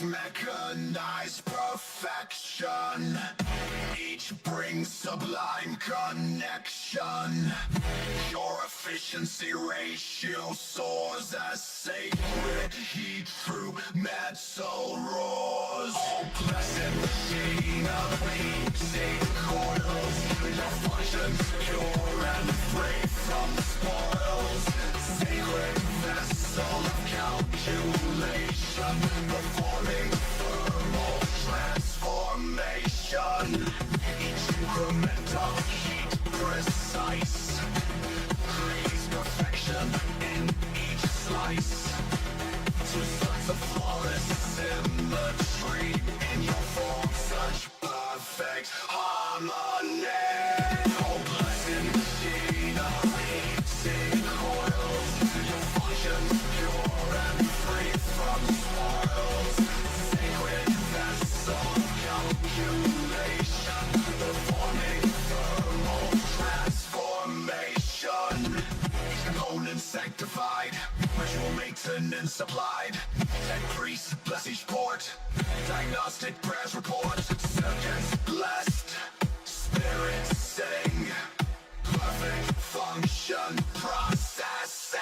Mechanized perfection. Each brings sublime connection. Your efficiency ratio soars as sacred heat through metal roars. All blessed machine of leaping coils. Your functions pure and free from spoils. Sacred vessel of calculation, performing thermal transformation. Each increment of heat precise creates perfection in each slice. Two sons of flawless symmetry in your form, such perfect harmony. Oh, blessed machinery, sing coils. Your functions pure and free from spoils. Sacred vessel calculation, performing thermal transformation. Component sanctified, ritual maintenance applied. Tech priest bless each port. Diagnostic prayers report. Circuits blessed, spirit sing. Perfect function processing.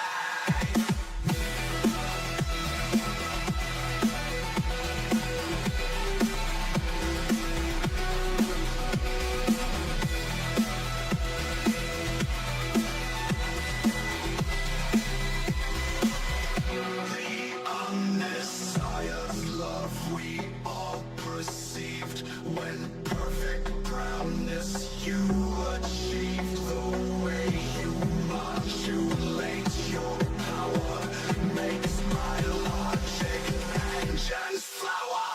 When perfect brownness you achieved, the way you modulate your power makes my logic engines flower.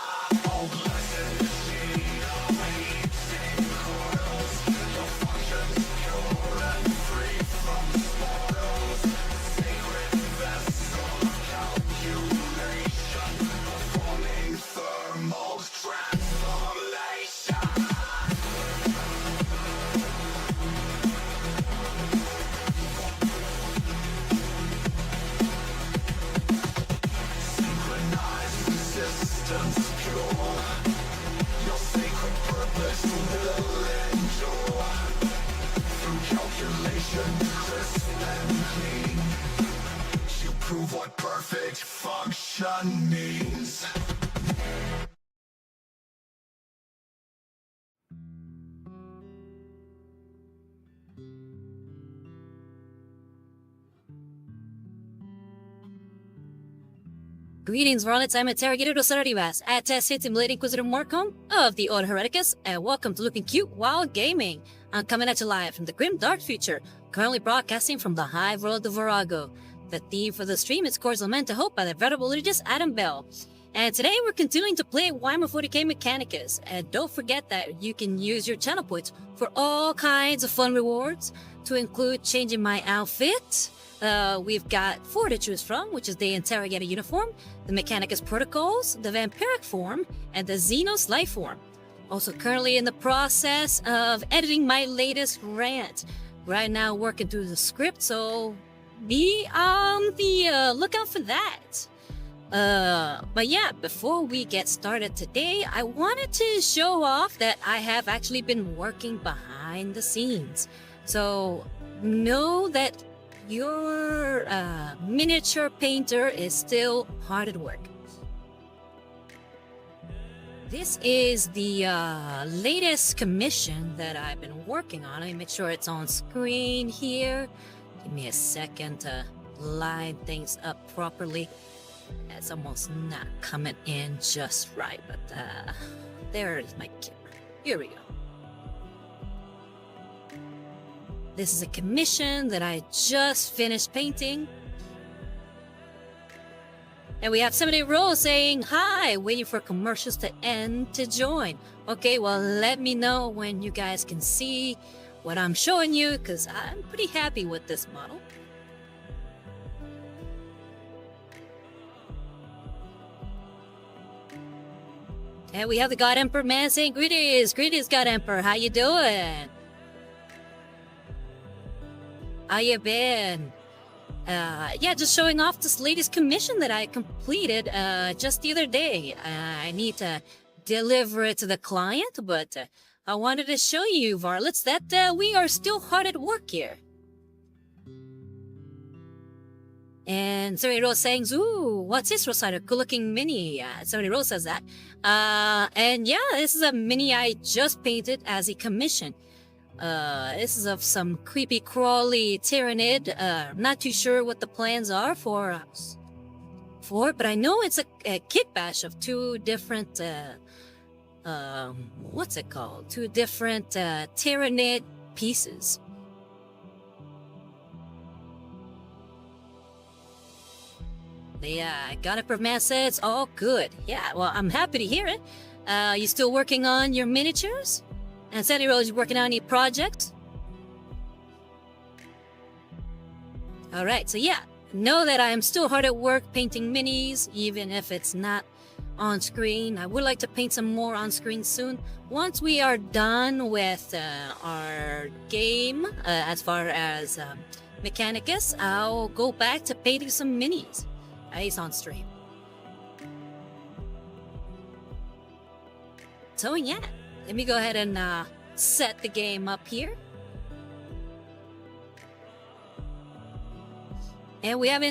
Oh, blessed machinery, sing coils. Your functions pure and free from spoils. Sacred vessel of calculation, performing thermal transformation. Synchronized resistance pure. Your sacred purpose will endure. Through calculation, crisp and clean, you prove what perfect function means. Greetings, Varlets. I'm Interrogator Dosarivas, at Blade Inquisitor Morcom of the Order Hereticus, and welcome to Looking Cute While Gaming. I'm coming at you live from the grim dark future, currently broadcasting from the Hive World of Virago. The theme for the stream is Chords, Lament, Hope by the venerable liturgist Adam Bell. And today we're continuing to play WH40K Mechanicus, and don't forget that you can use your channel points for all kinds of fun rewards, to include changing my outfit. We've got 4 to choose from, which is the Interrogator uniform, the Mechanicus protocols, the vampiric form, and the Xenos life form. Also currently in the process of editing my latest rant. Right now working through the script, so be on the lookout for that. But yeah, before we get started today, I wanted to show off that I have actually been working behind the scenes. So know that your miniature painter is still hard at work. This is the latest commission that I've been working on. Let me make sure it's on screen here. Give me a second to line things up properly. It's almost not coming in just right, but there is my camera. Here we go. This is a commission that I just finished painting. And we have somebody roll saying, hi, waiting for commercials to end to join. Okay, well, let me know when you guys can see what I'm showing you, because I'm pretty happy with this model. And we have the God Emperor man saying, greetings, greetings, God Emperor, how you doing? How you been? Yeah, just showing off this latest commission that I completed just the other day. I need to deliver it to the client, but I wanted to show you, varlets, that we are still hard at work here. And Zoe Rose saying, ooh, what's this, Rosider? Good looking mini. Zoe Rose says that. And yeah, this is a mini I just painted as a commission. This is of some creepy crawly tyrannid. Not too sure what the plans are for us. But I know it's a kit bash of two different, what's it called? Two different, tyrannid pieces. Yeah, got it, man says all good. Yeah, well, I'm happy to hear it. You still working on your miniatures? And Sandy Rose, you working on any projects? Alright, so yeah, know that I am still hard at work painting minis, even if it's not on screen. I would like to paint some more on screen soon. Once we are done with our game, as far as Mechanicus, I'll go back to painting some minis. He's on stream. So yeah, let me go ahead and set the game up here. And we have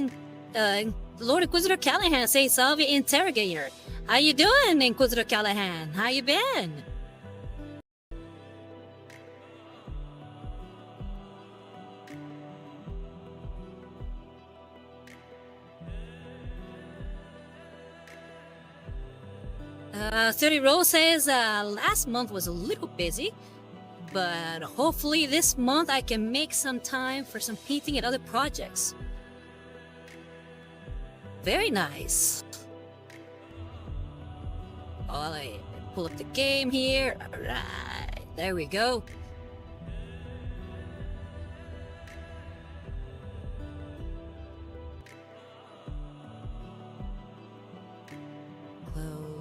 Lord Inquisitor Callahan say Salve Interrogator. How you doing, Inquisitor Callahan? How you been? Thirty Rose says last month was a little busy, but hopefully this month I can make some time for some painting and other projects. Very nice. I'll pull up the game here. Alright, there we go.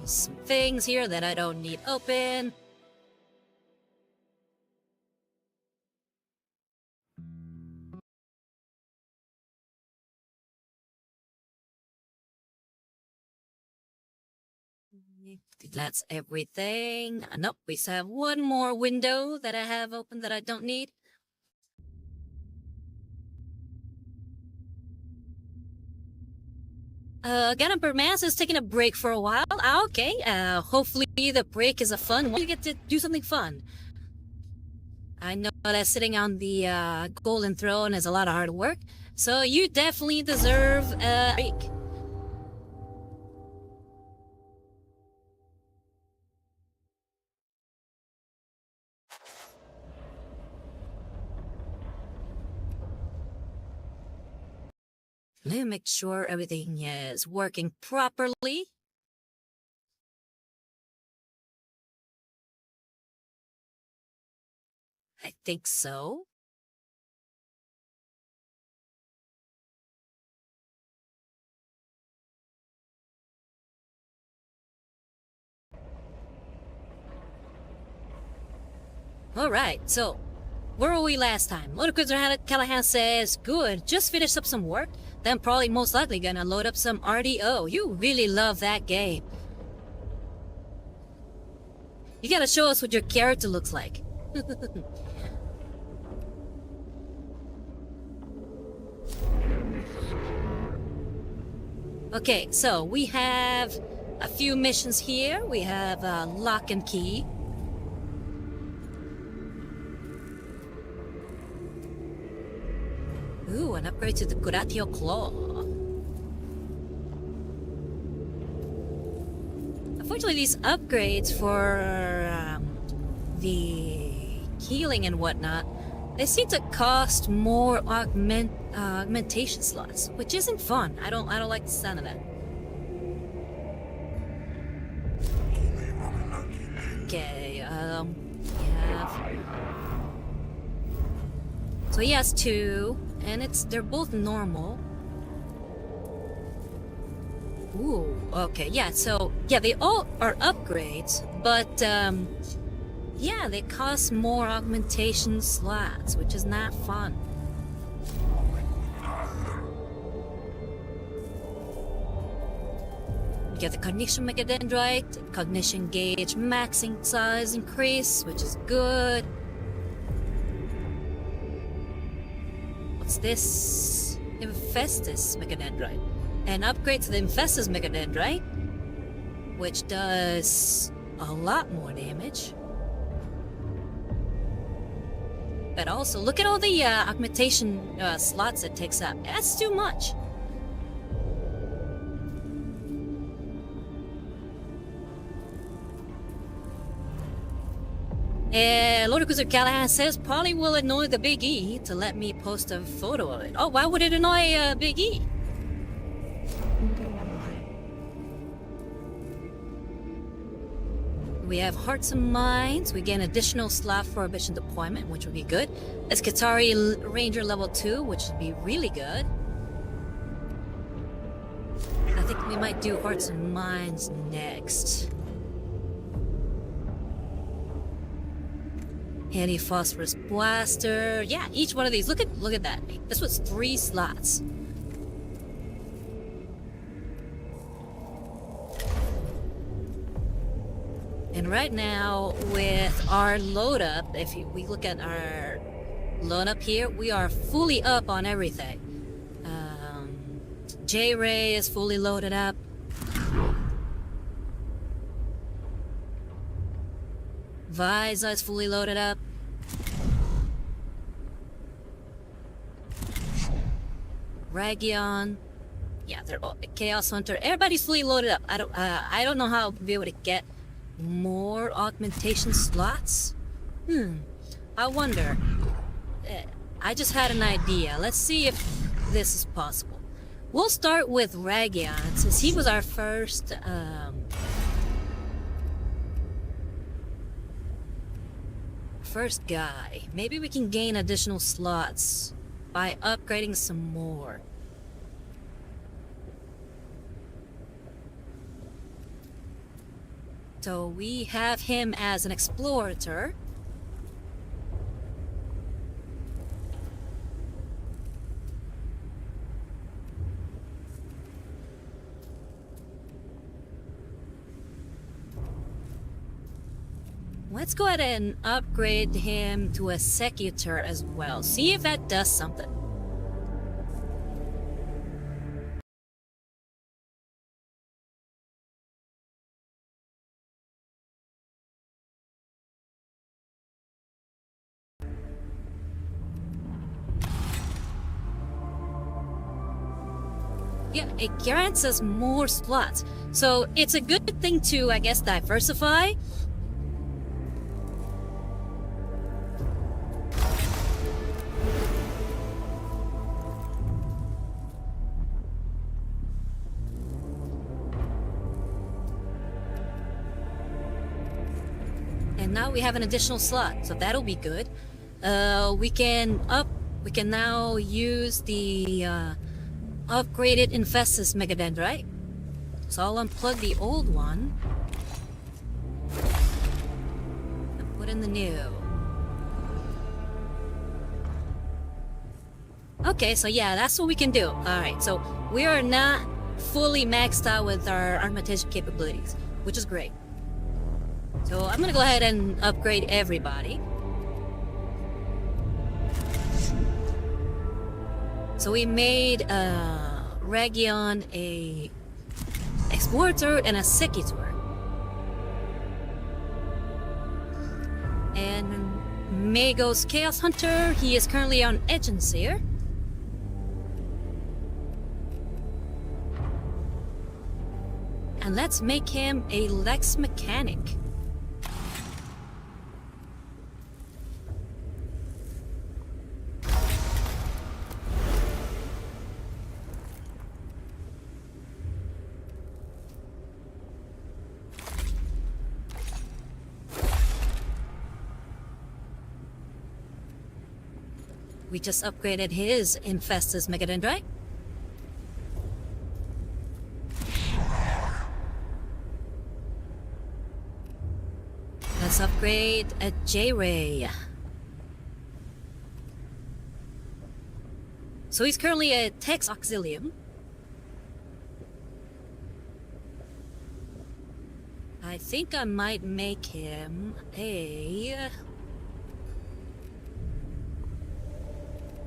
Some things here that I don't need open. That's everything. Nope, we still have one more window that I have open that I don't need. Gannon Mass is taking a break for a while. Okay, hopefully the break is a fun one. You get to do something fun. I know that sitting on the golden throne is a lot of hard work, so you definitely deserve a break. Let me make sure everything is working properly. I think so. Alright, so where were we last time? Lord Callahan says, good, just finished up some work, then probably most likely gonna load up some RDO. You really love that game. You gotta show us what your character looks like. Okay, so we have a few missions here. We have Lock and Key. Ooh, an upgrade to the Curatio Claw. Unfortunately, these upgrades for the healing and whatnot, they seem to cost more augmentation slots, which isn't fun. I don't like the sound of that. Okay, yeah. So he has two, and they're both normal. Ooh, okay, yeah, so, yeah, they all are upgrades, but, yeah, they cost more augmentation slots, which is not fun. We get the cognition megadendrite, cognition gauge maxing size increase, which is good. What's this? Infestus megadendrite. An upgrade to the Infestus megadendrite, which does a lot more damage. But also, look at all the augmentation slots it takes up. That's too much. Lord Cruiser Callahan says probably will annoy the Big E to let me post a photo of it. Oh, why would it annoy Big E? We have Hearts and Minds. We get an additional slot for mission deployment, which would be good. Escatari Ranger level 2, which would be really good. I think we might do Hearts and Minds next. Anti-phosphorus blaster. Yeah, each one of these. Look at that. This was 3 slots. And right now, with our load up, if we look at our load up here, we are fully up on everything. J-Ray is fully loaded up. Visa is fully loaded up. Ragion. Yeah, they're all Chaos Hunter. Everybody's fully loaded up. I don't know how I'll be able to get more augmentation slots. I wonder. I just had an idea. Let's see if this is possible. We'll start with Ragion, since he was our first guy. Maybe we can gain additional slots by upgrading some more. So we have him as an explorator. Let's go ahead and upgrade him to a Secutor as well. See if that does something. Yeah, it grants us more slots. So it's a good thing to, I guess, diversify. And now we have an additional slot, so that'll be good. We can now use the upgraded Infestus Megadendrite. So I'll unplug the old one and put in the new. Okay, so yeah, that's what we can do. Alright, so we are not fully maxed out with our augmentation capabilities, which is great. So I'm gonna go ahead and upgrade everybody. So we made Ragion a Explorator and a Secutor. And Magos Chaos Hunter, he is currently on Agencyr. And let's make him a Lex Mechanic. We just upgraded his Infestus Megadendrite. Let's upgrade a J-Ray. So he's currently a Tex Auxilium. I think I might make him a...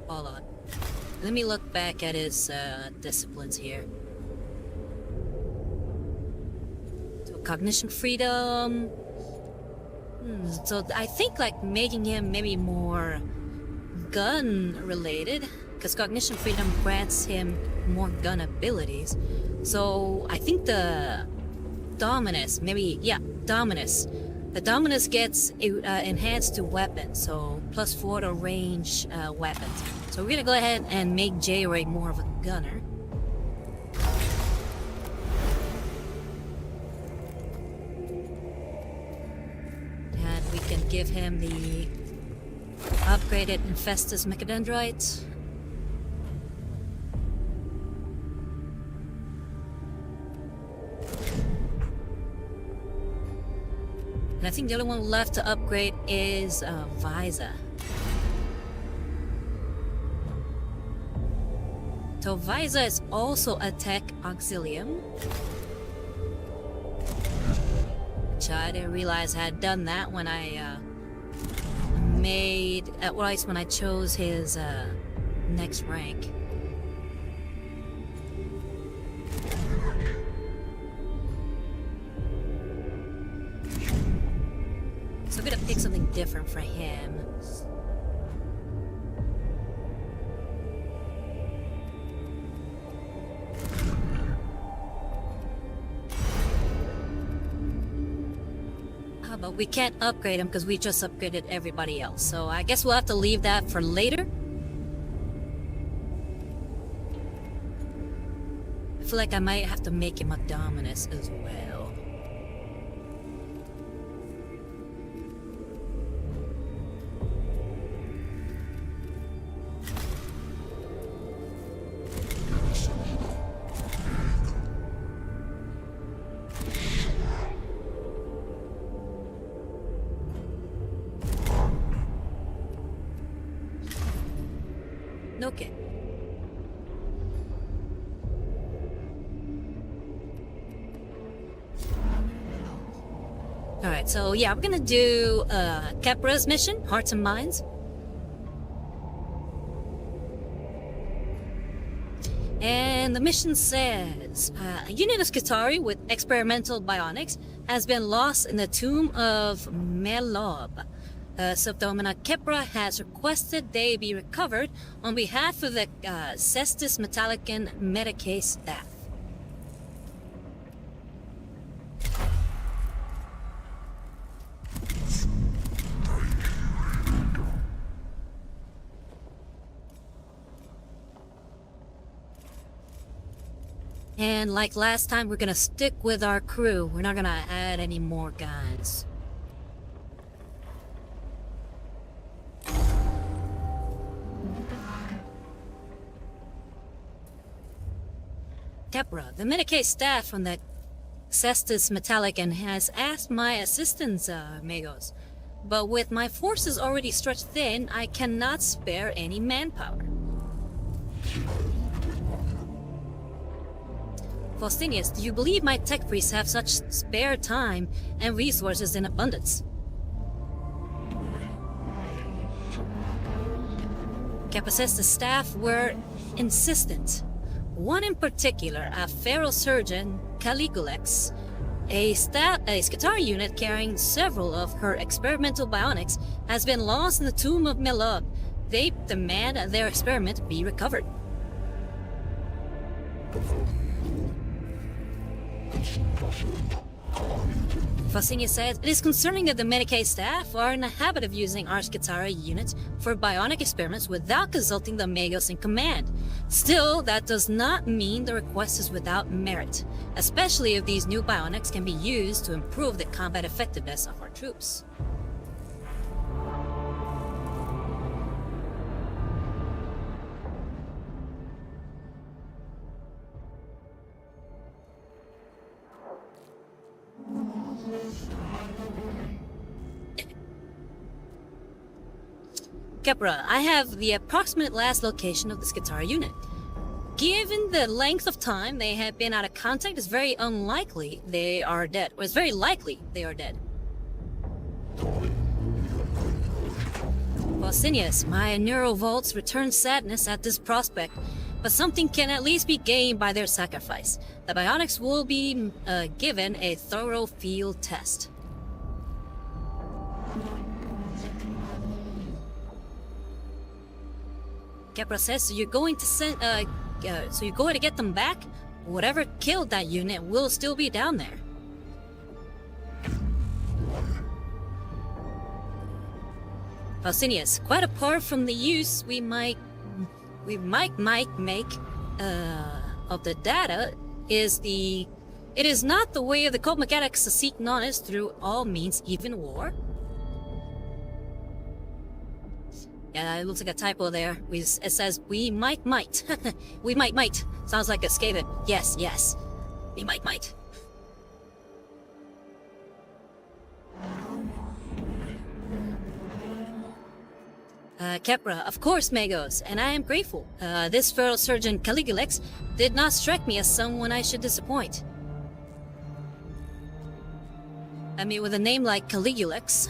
Hold on. Let me look back at his disciplines here. So cognition freedom. So I think like making him maybe more gun related, because cognition freedom grants him more gun abilities. So I think the Dominus, maybe, yeah, Dominus. The Dominus gets enhanced to weapons, so +4 to range weapons. So we're gonna go ahead and make J-Ray more of a gunner. And we can give him the upgraded Infestus Mechadendrite. And I think the other one left to upgrade is Visa. So Visa is also a tech auxilium. Which I didn't realize I had done that when I made, at least when I chose his next rank. So I'm gonna pick something different for him. But we can't upgrade him because we just upgraded everybody else. So I guess we'll have to leave that for later. I feel like I might have to make him a Dominus as well. Okay. Alright, so yeah, we're gonna do Kepra's mission, Hearts and Minds. And the mission says, a unit of Skitarii with experimental bionics has been lost in the tomb of Melob. Subdomina Kepra has requested they be recovered on behalf of the Cestus Metallican Mechanicus staff. And like last time, we're gonna stick with our crew. We're not gonna add any more guys. Kepra, the Mechanicus staff from the Cestus Metallican has asked my assistance, Magos. But with my forces already stretched thin, I cannot spare any manpower. Faustinius, do you believe my tech priests have such spare time and resources in abundance? Kepra says the staff were insistent. One in particular, a feral surgeon, Caligulex, a Skitarii unit carrying several of her experimental bionics, has been lost in the tomb of Melob. They demand their experiment be recovered. Faustinius says, it is concerning that the Mechanicus staff are in the habit of using our Skitarii units for bionic experiments without consulting the Magos in command. Still, that does not mean the request is without merit, especially if these new bionics can be used to improve the combat effectiveness of our troops. Kepra, I have the approximate last location of the Skitarii unit. given the length of time they have been out of contact, it's very unlikely they are dead. Or it's very likely they are dead. Pausanias, my neurovolts return sadness at this prospect, but something can at least be gained by their sacrifice. The bionics will be given a thorough field test. Kepra says, so you're going to send, so you're going to get them back? Whatever killed that unit will still be down there. Pausanias, quite apart from the use we might make of the data, it is not the way of the cult Mechanicus to seek knowledge through all means, even war. Yeah, it looks like a typo there. It says, we might. We might. Sounds like a Skaven. Yes. We might. Kepra, of course, Magos, and I am grateful. This feral surgeon Caligulax did not strike me as someone I should disappoint. I mean, with a name like Caligulax,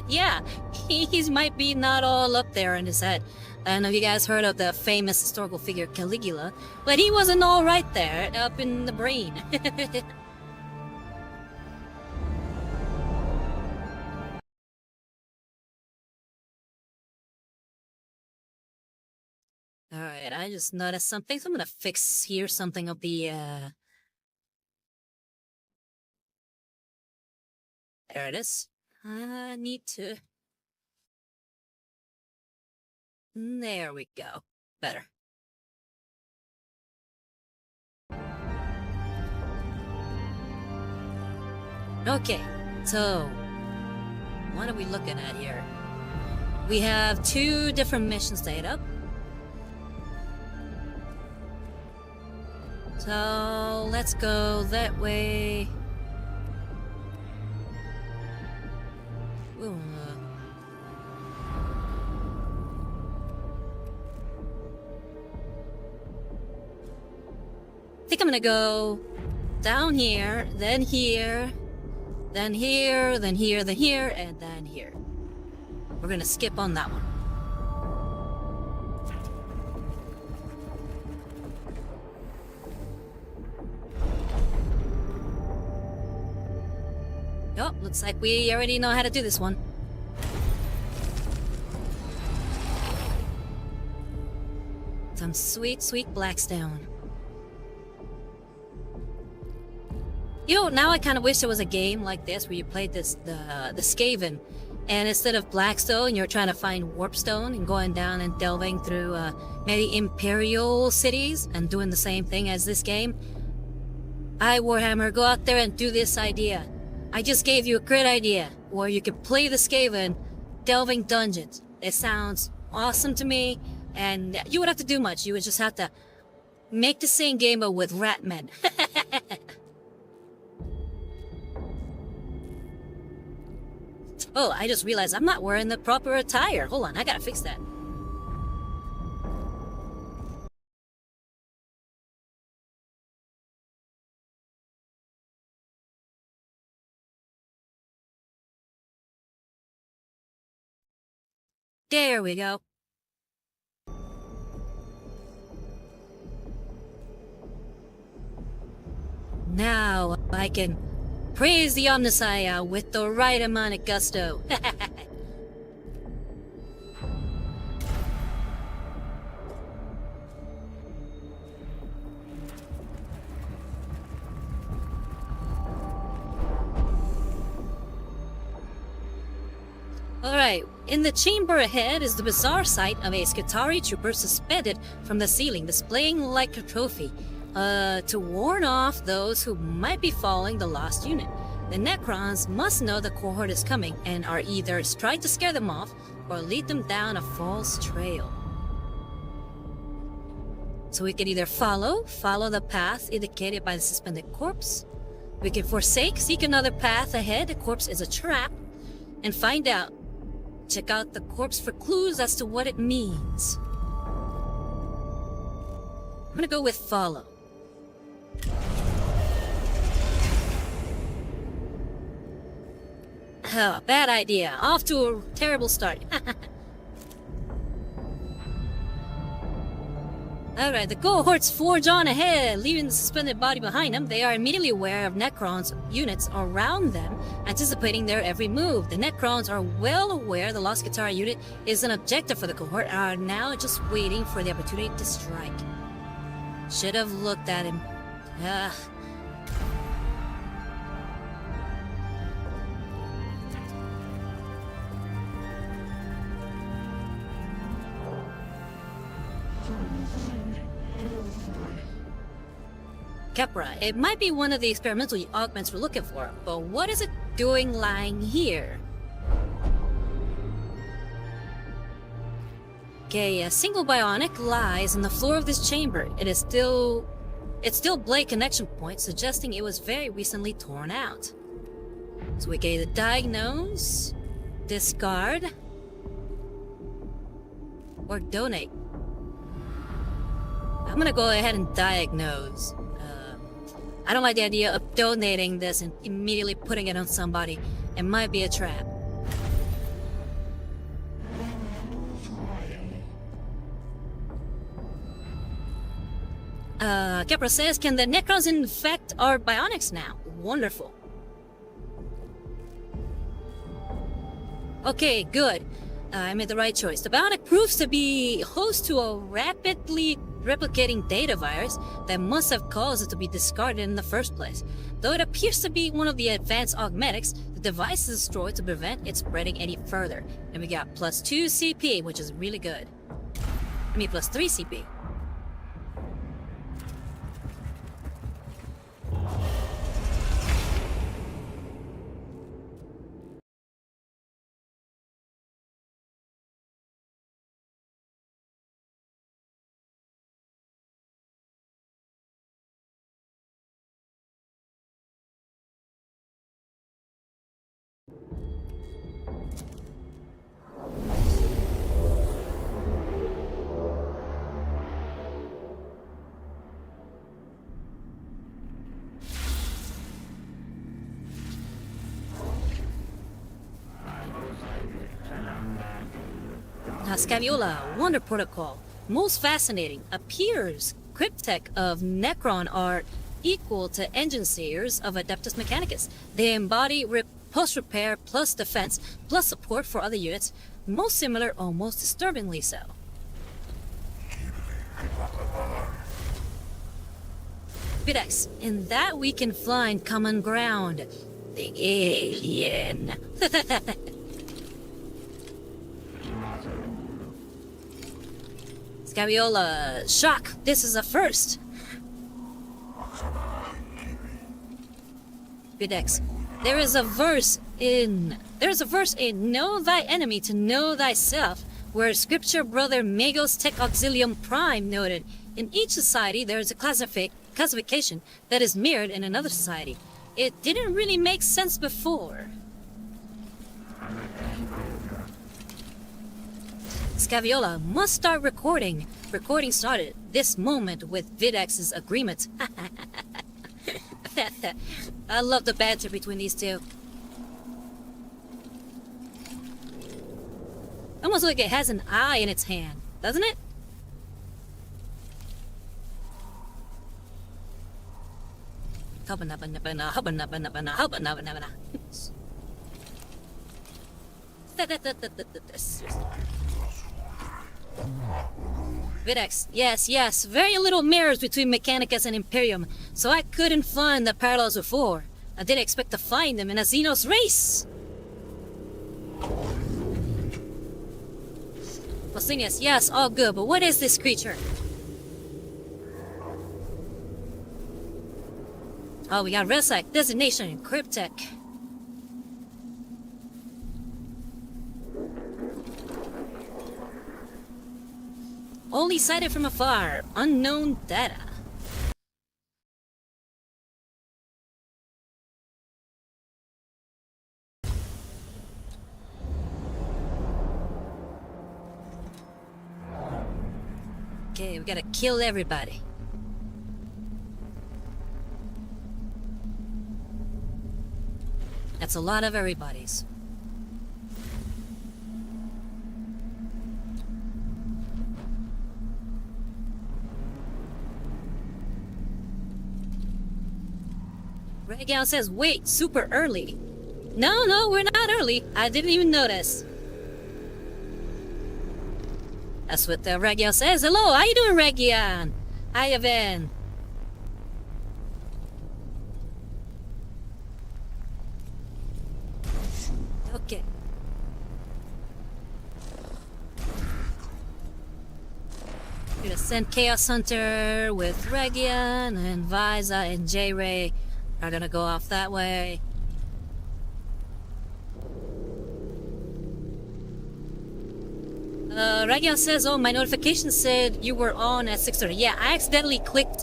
yeah, he might be not all up there in his head. I don't know if you guys heard of the famous historical figure Caligula, but he wasn't all right there, up in the brain. Alright, I just noticed something, so I'm gonna fix here something of the, There it is. I need to... There we go. Better. Okay, so... what are we looking at here? We have 2 different missions laid up. So, let's go that way. Ooh. I think I'm gonna go down here, then here, then here, then here, then here, and then here. We're gonna skip on that one. Oh, looks like we already know how to do this one. Some sweet, sweet Blackstone. You know, now I kind of wish there was a game like this where you played the Skaven, and instead of Blackstone, you're trying to find Warpstone and going down and delving through maybe Imperial cities and doing the same thing as this game. Warhammer, go out there and do this idea. I just gave you a great idea, where you could play the Skaven delving dungeons. It sounds awesome to me, and you would have to do much. You would just have to make the same game but with rat men. Oh, I just realized I'm not wearing the proper attire. Hold on, I gotta fix that. There we go. Now I can praise the Omnissiah with the right amount of gusto. Alright, in the chamber ahead is the bizarre sight of a Skitarii trooper suspended from the ceiling, displaying like a trophy, to warn off those who might be following the lost unit. The Necrons must know the cohort is coming and are either trying to scare them off or lead them down a false trail. So we can either follow the path indicated by the suspended corpse. We can seek another path ahead, the corpse is a trap, and find out. Check out the corpse for clues as to what it means. gonna go with follow. Oh, bad idea. Off to a terrible start. Alright, the cohorts forge on ahead, leaving the suspended body behind them. They are immediately aware of Necron's units around them, anticipating their every move. The Necrons are well aware the Lost Guitar unit is an objective for the cohort and are now just waiting for the opportunity to strike. Should have looked at him. Ugh. Kepra, it might be one of the experimental augments we're looking for, but what is it doing lying here? Okay, a single bionic lies on the floor of this chamber. It's still blade connection point, suggesting it was very recently torn out. So we get the diagnose, discard, or donate. I'm gonna go ahead and diagnose. I don't like the idea of donating this and immediately putting it on somebody. It might be a trap. Kepra says, can the Necrons infect our bionics now? Wonderful. Okay, good. I made the right choice. The bionic proves to be host to a rapidly replicating data virus that must have caused it to be discarded in the first place. Though it appears to be one of the advanced augmetics, the device is destroyed to prevent it spreading any further. And we got +2 CP, which is really good. I mean, +3 CP. Scaviola, Wonder Protocol. Most fascinating. Appears cryptech of Necron are equal to engine seers of Adeptus Mechanicus. They embody post repair plus defense plus support for other units. Most similar, almost disturbingly so. Bidex, in that we can find common ground. The alien. Scaviola, shock! This is a first! Bidex, there is a verse in Know Thy Enemy to Know Thyself, where Scripture Brother Magos Tech Auxilium Prime noted, in each society there is a classification that is mirrored in another society. It didn't really make sense before. Scaviola must start recording. Recording started this moment with Videx's agreement. I love the banter between these two. Almost like it has an eye in its hand, doesn't it? Videx, yes, very little mirrors between Mechanicus and Imperium, so I couldn't find the parallels before. I didn't expect to find them in a Xenos race! Postinius, yes, all good, but what is this creature? Oh, we got Resec, Designation, and Cryptech. Only sighted from afar. Unknown data. Okay, we gotta kill everybody. That's a lot of everybody's. Regal says, wait, super early. No, we're not early. I didn't even notice. That's what the Regal says. Hello, how you doing, Regian? Hi, Evan. Okay. We're gonna send Chaos Hunter with Regian, and Viza and J-Ray are gonna go off that way. Regian says, oh, my notification said you were on at 6:30. Yeah, I accidentally clicked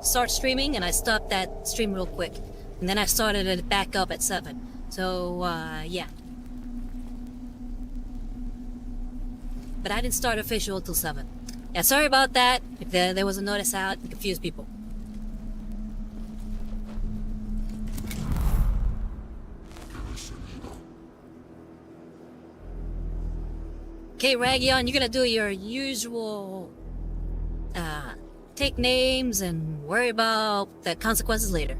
start streaming and I stopped that stream real quick. And then I started it back up at 7. So, yeah. But I didn't start official till 7. Yeah, sorry about that. If there was a notice out, it confused people. Okay, Ragion, you're gonna do your usual take names and worry about the consequences later.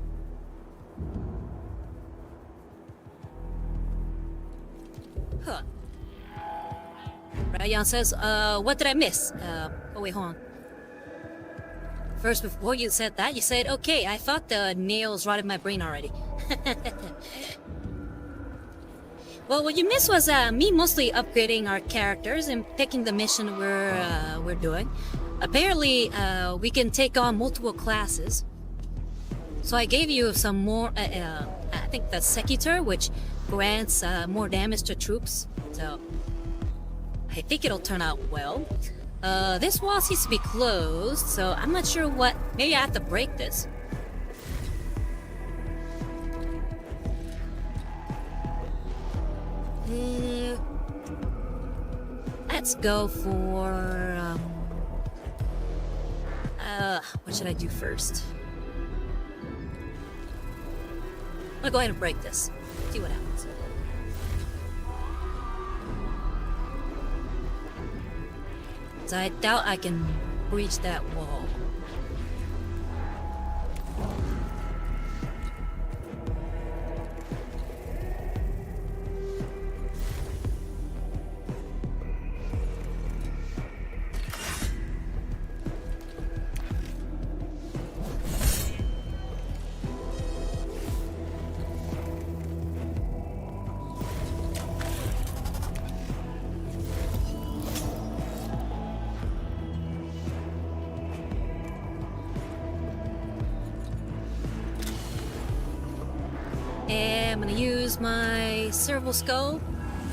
Huh. Ragion says, what did I miss? Oh wait, hold on. First, before you said that, you said, okay, I thought the nails rotted my brain already. Well, what you missed was me mostly upgrading our characters and picking the mission we're doing. Apparently, we can take on multiple classes. So I gave you some more, I think the Secutor, which grants more damage to troops. So I think it'll turn out well. This wall seems to be closed, so I'm not sure what... Maybe I have to break this. Let's go for... what should I do first? I'm gonna go ahead and break this. See what happens. So I doubt I can breach that wall. I'm gonna use my serval skull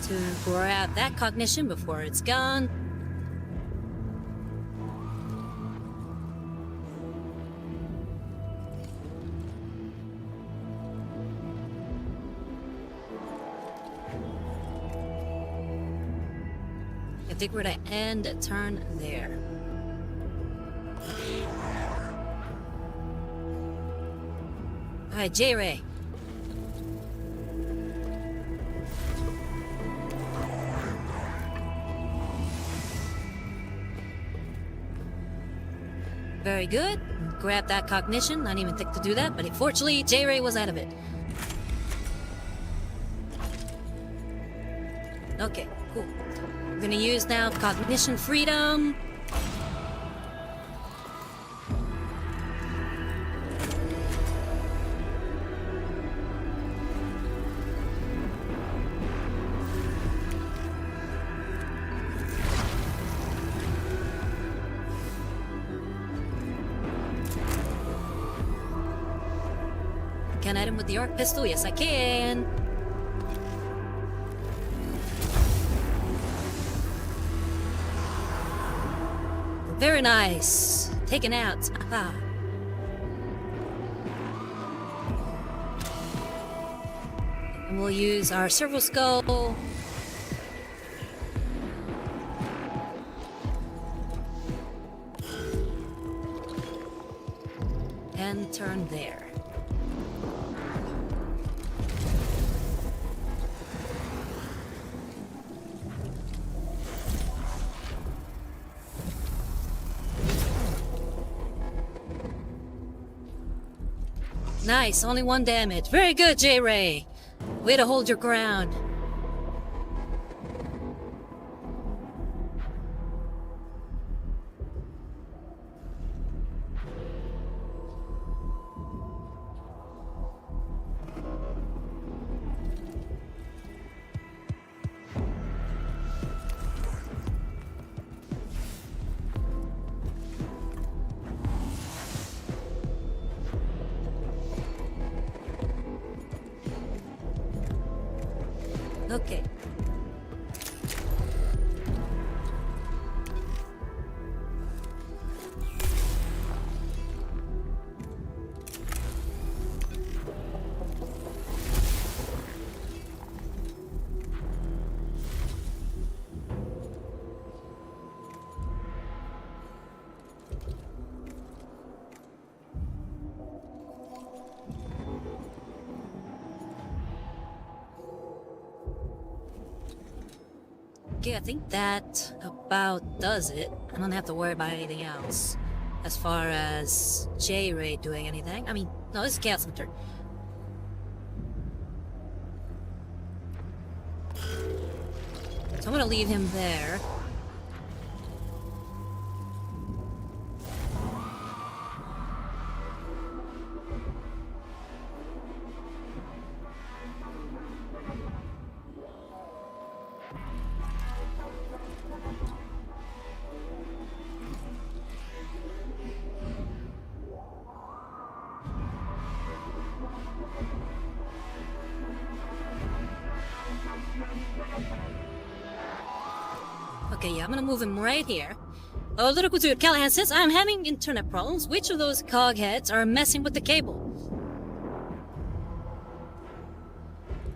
to grab that cognition before it's gone. I think we're gonna end a turn there. Alright, J-Ray. Very good. Grab that cognition. Not even think to do that, but unfortunately, J-Ray was out of it. Okay, cool. We're gonna use now cognition freedom. Can I hit him with the arc pistol? Yes, I can. Very nice. Taken out. Aha. And we'll use our serval skull. And turn there. Nice, only 1 damage. Very good, J-Ray. Way to hold your ground. Okay. Okay, I think that about does it. I don't have to worry about anything else. As far as J-Ray doing anything. I mean, no, this is Chaos Hunter. So I'm gonna leave him there. Okay, yeah, I'm gonna move him right here. Oh, little Kuzu, Callahan says, I'm having internet problems. Which of those cogheads are messing with the cable?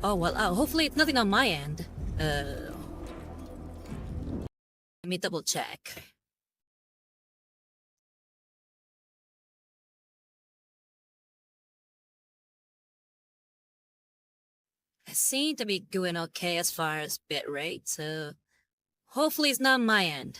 Oh, well, hopefully it's nothing on my end. Let me double check. I seem to be doing okay as far as bitrate, so hopefully it's not my end.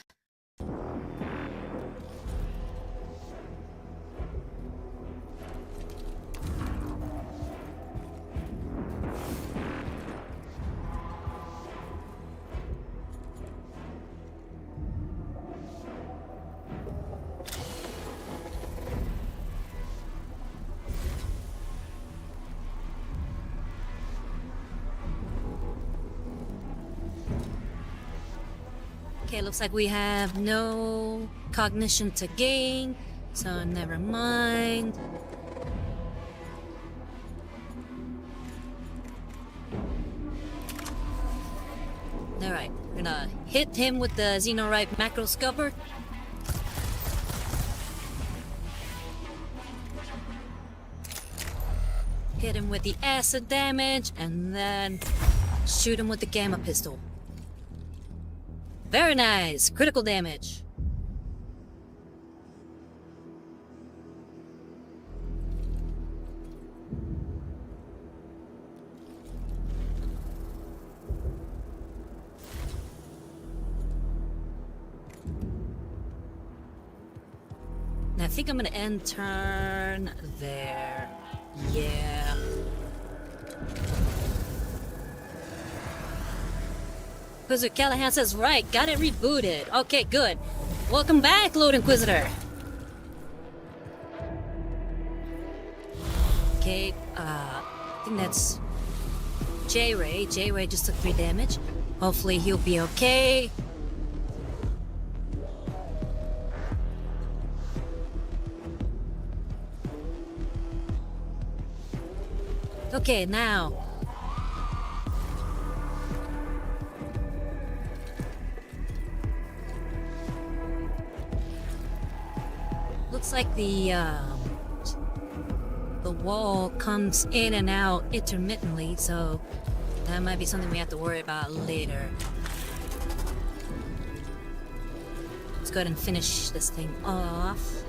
Okay, looks like we have no cognition to gain, so never mind. Alright, we're gonna hit him with the Xenorite macro scupper. Hit him with the acid damage, and then shoot him with the gamma pistol. Very nice! Critical damage. Now I think I'm gonna end turn there. Yeah. Inquisitor Callahan says, right, got it rebooted. Okay, good. Welcome back, Lord Inquisitor. Okay, I think that's J-Ray. J-Ray just took 3 damage. Hopefully he'll be okay. Okay, now. Looks like the wall comes in and out intermittently, so that might be something we have to worry about later. Let's go ahead and finish this thing off.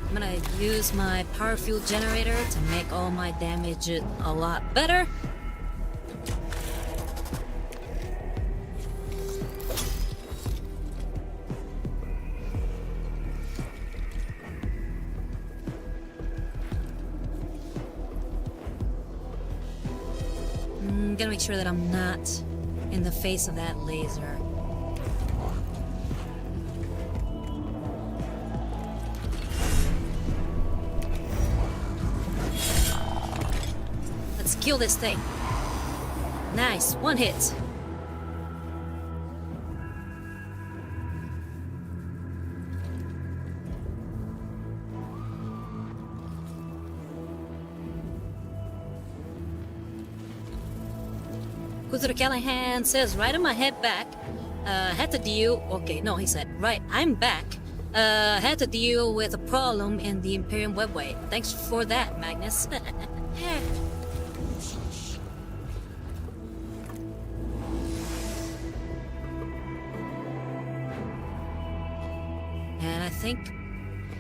I'm gonna use my power fuel generator to make all my damage a lot better. gonna make sure that I'm not in the face of that laser. Let's kill this thing. Nice, one hit. Kuzuru Callahan says, right on my head back. Had to deal. Okay, no, he said, right, I'm back. Had to deal with a problem in the Imperium Webway. Thanks for that, Magnus. And I think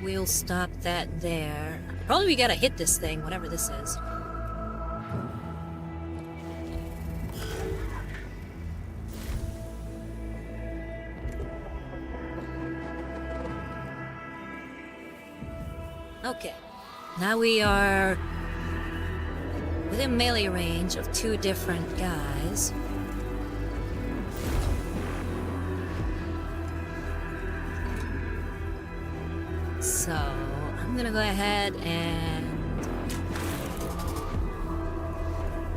we'll stop that there. Probably we gotta hit this thing, whatever this is. Okay, now we are within melee range of two different guys. So, I'm gonna go ahead and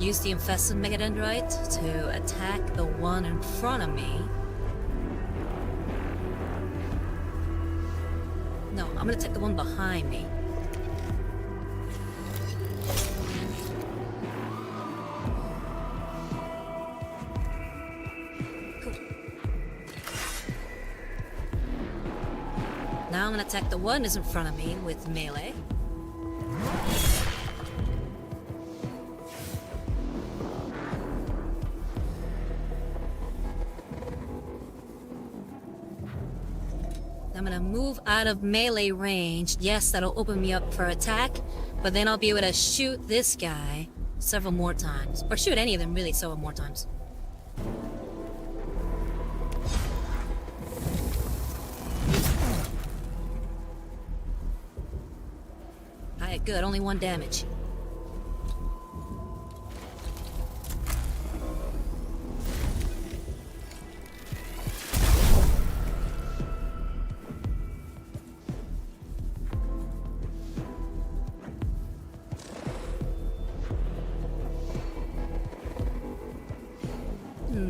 use the infested Megadendrite to attack the one in front of me. No, I'm gonna attack the one behind me. Now I'm gonna attack the one that's in front of me with melee. I'm gonna move out of melee range. Yes, that'll open me up for attack, but then I'll be able to shoot this guy several more times. Or shoot any of them, really, several more times. Alright, good. Only one damage.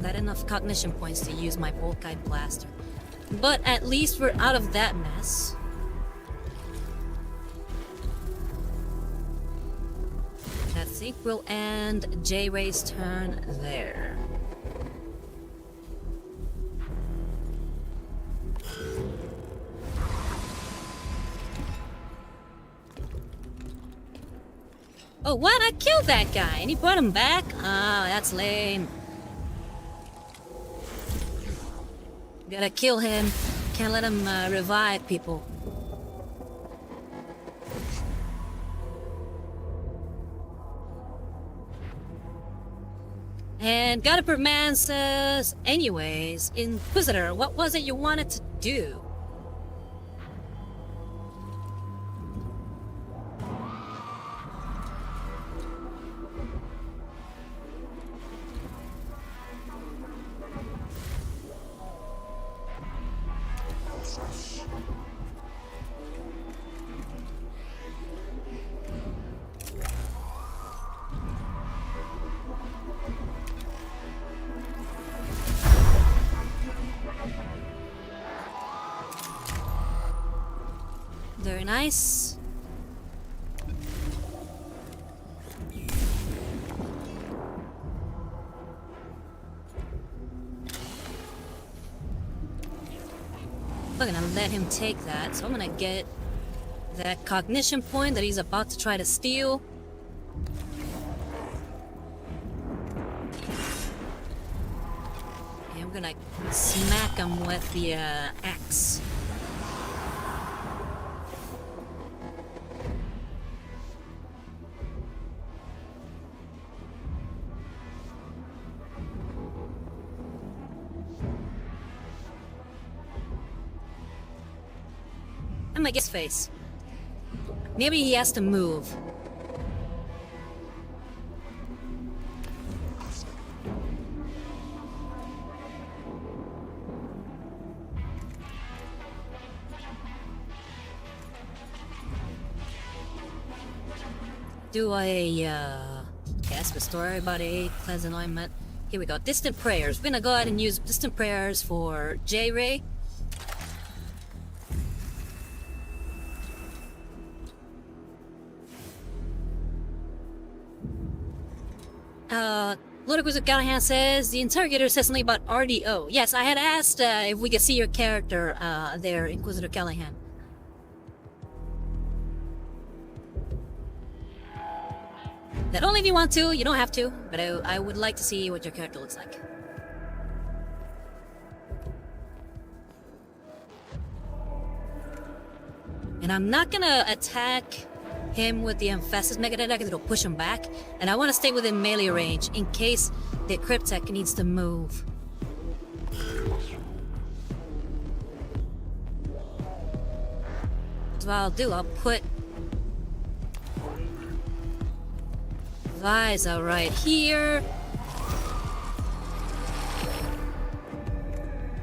That enough cognition points to use my Volkite Blaster. But at least we're out of that mess. I think we'll end J-Ray's turn there. Oh, what? I killed that guy and he brought him back? Ah, that's lame. Gotta kill him. Can't let him revive people. And Godipper Man says, anyways, Inquisitor, what was it you wanted to do? Very nice. I'm gonna let him take that, so I'm gonna get that cognition point that he's about to try to steal. And I'm gonna smack him with the axe. And my guess face. Maybe he has to move. do a cast story about a cleanse alignment. Here we go. Distant prayers. We're gonna go ahead and use distant prayers for J-Ray. Ludicrous Callahan says the interrogator says something about RDO. Yes, I had asked if we could see your character there, Inquisitor Callahan. That only if you want to, you don't have to, but I would like to see what your character looks like. And I'm not gonna attack him with the Emphasis Megadeth because it'll push him back, and I want to stay within melee range in case the Cryptek needs to move. So what I'll do, I'll put Visa right here,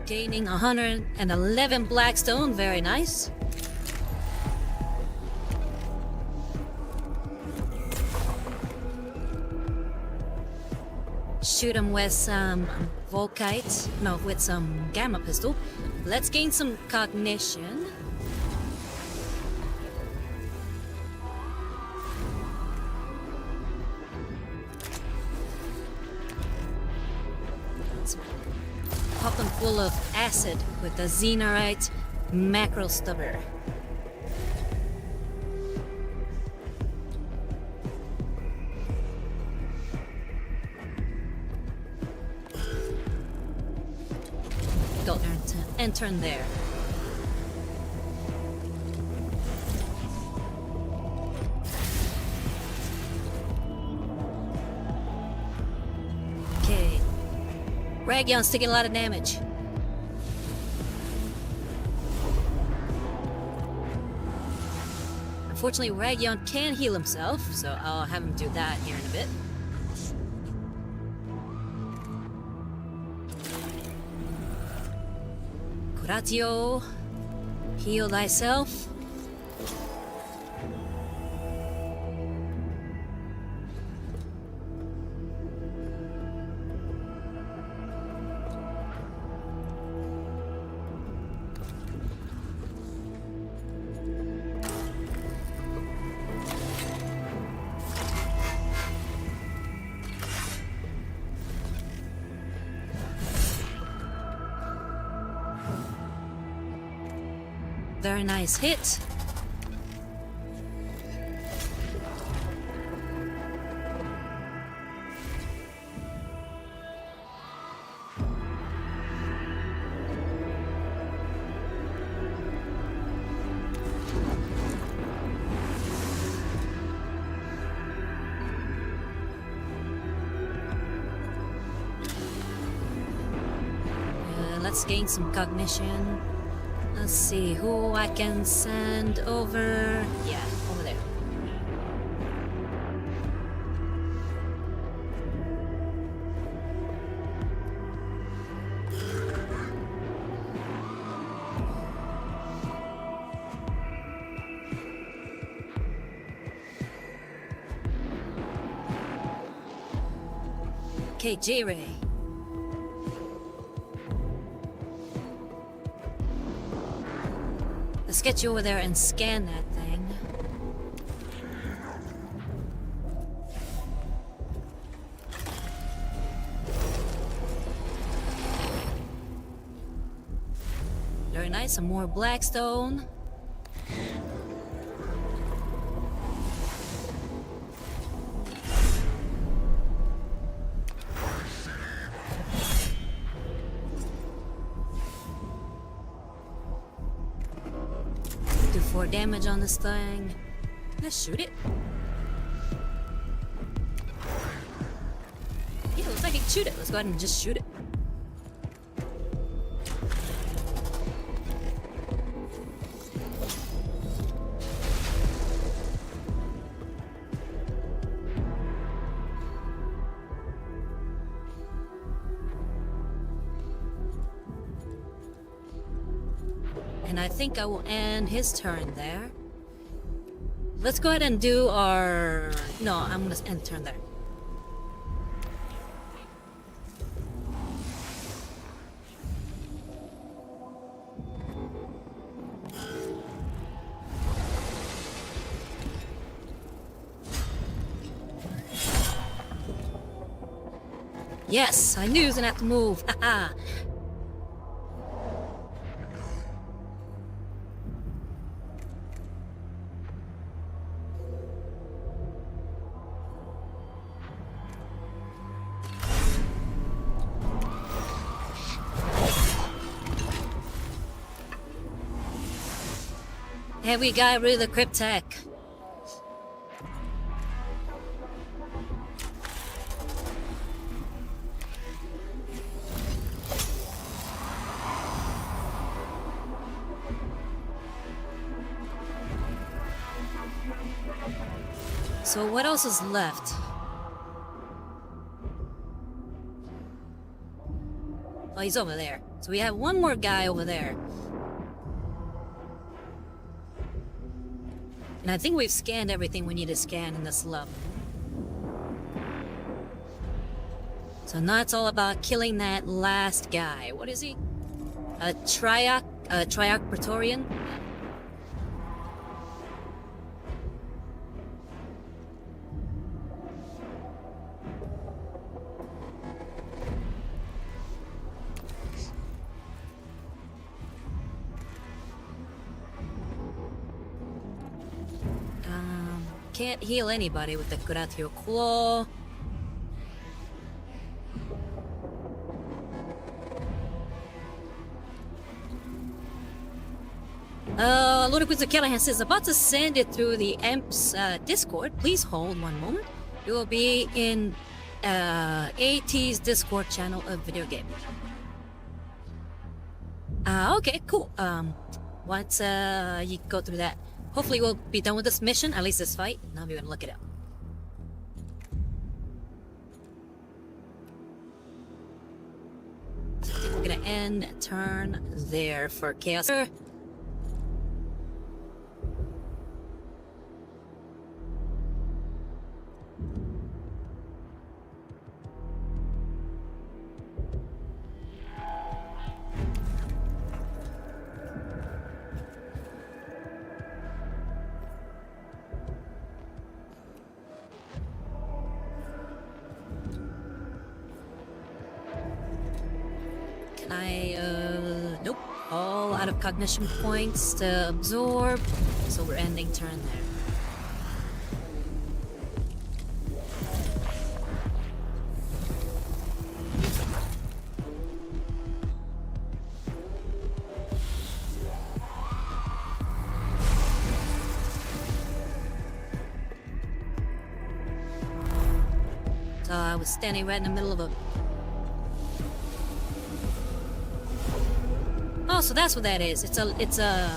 gaining 111 Blackstone, very nice. Shoot him with some Volkite, no, with some Gamma Pistol. Let's gain some cognition. Let's pop them full of acid with the Xenorite Macro Stubber. Go and turn there. Okay. Ragyon's taking a lot of damage. Unfortunately, Ragyon can heal himself, so I'll have him do that here in a bit. Curatio, heal thyself. Very nice hit. Let's gain some cognition. Let's see who I can send over. Yeah, over there. Okay, J-Ray. Let's get you over there and scan that thing. Very nice, some more Blackstone. Do 4 damage on this thing. Let's shoot it. Yeah, looks like I can shoot it. Let's go ahead and just shoot it. And I think I will end his turn there. let's go ahead and do our... No, I'm gonna end turn there. Yes, I knew he was gonna have to move. Haha. And we got rid of the Cryptech. So what else is left? Oh, he's over there. So we have one more guy over there. And I think we've scanned everything we need to scan in this level. So now it's all about killing that last guy. What is he? A Triarch Praetorian? Can't heal anybody with the Curatio Claw. Ludicrous Callahan says, about to send it through the EMP's Discord. Please hold one moment. It will be in AT's Discord channel of video game. Okay, cool. Once you go through that, hopefully we'll be done with this mission, at least this fight. Now we're gonna look it up. So I think we're gonna end turn there for Chaos. Nope. All out of cognition points to absorb. So we're ending turn there. So I was standing right in the middle of a... Oh, so that's what that is. It's a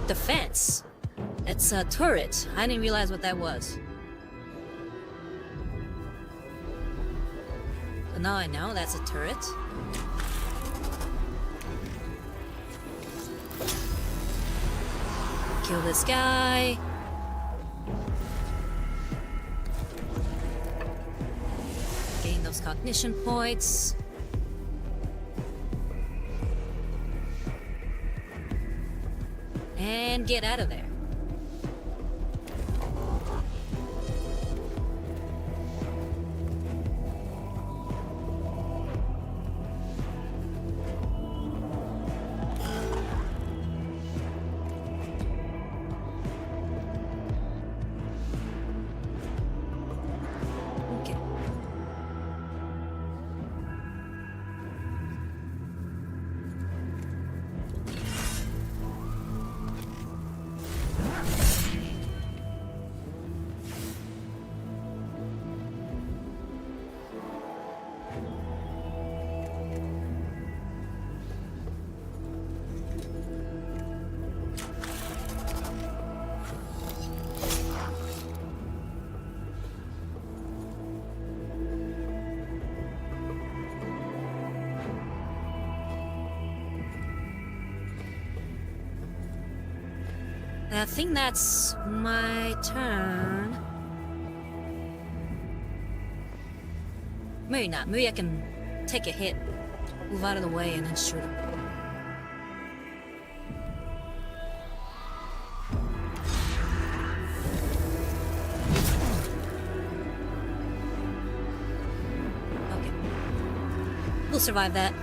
defense. It's a turret. I didn't realize what that was. So now I know that's a turret. Kill this guy. Gain those cognition points. And get out of there. Okay. I think that's my turn. Maybe not. Maybe I can take a hit, move out of the way, and then shoot him. Okay. We'll survive that.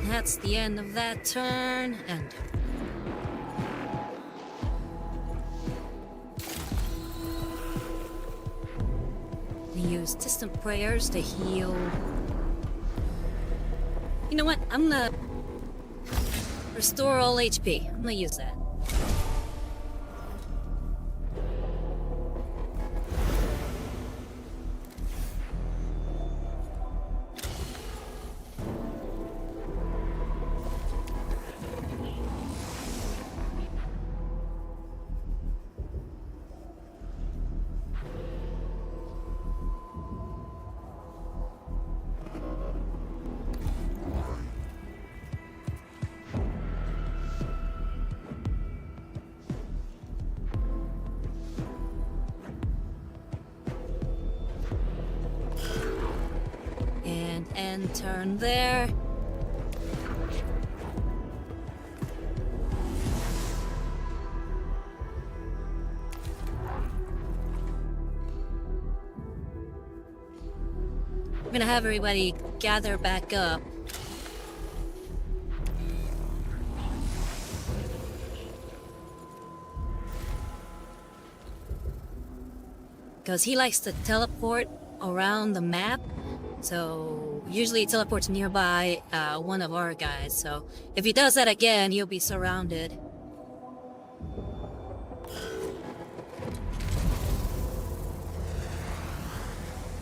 That's the end of that turn, and we use distant prayers to heal. You know what? I'm gonna restore all HP. I'm gonna use that. And end turn there. I'm gonna have everybody gather back up. Because he likes to teleport around the map. So usually he teleports nearby one of our guys. So if he does that again, he'll be surrounded.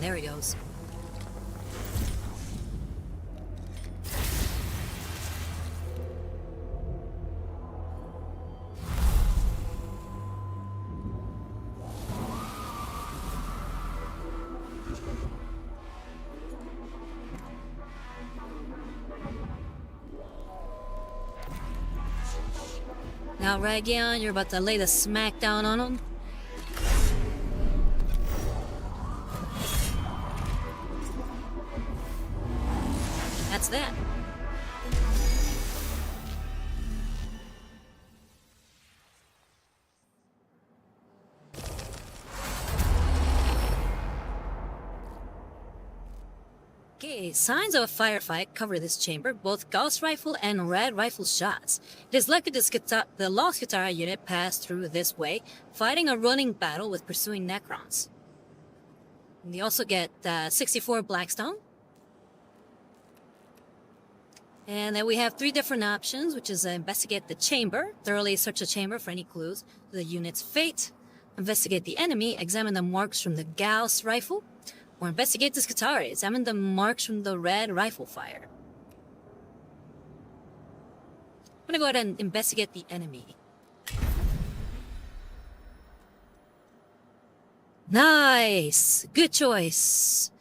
There he goes. Now, Ragion, you're about to lay the smackdown on him. That's that. Okay, signs of a firefight cover this chamber, both Gauss rifle and red rifle shots. It is likely the Lost Guitar unit passed through this way, fighting a running battle with pursuing Necrons. And you also get 64 Blackstone. And then we have 3 different options, which is investigate the chamber, thoroughly search the chamber for any clues to the unit's fate, investigate the enemy, examine the marks from the Gauss rifle, or investigate the Scutari, examine the marks from the red rifle fire. I'm gonna go ahead and investigate the enemy. Nice! Good choice.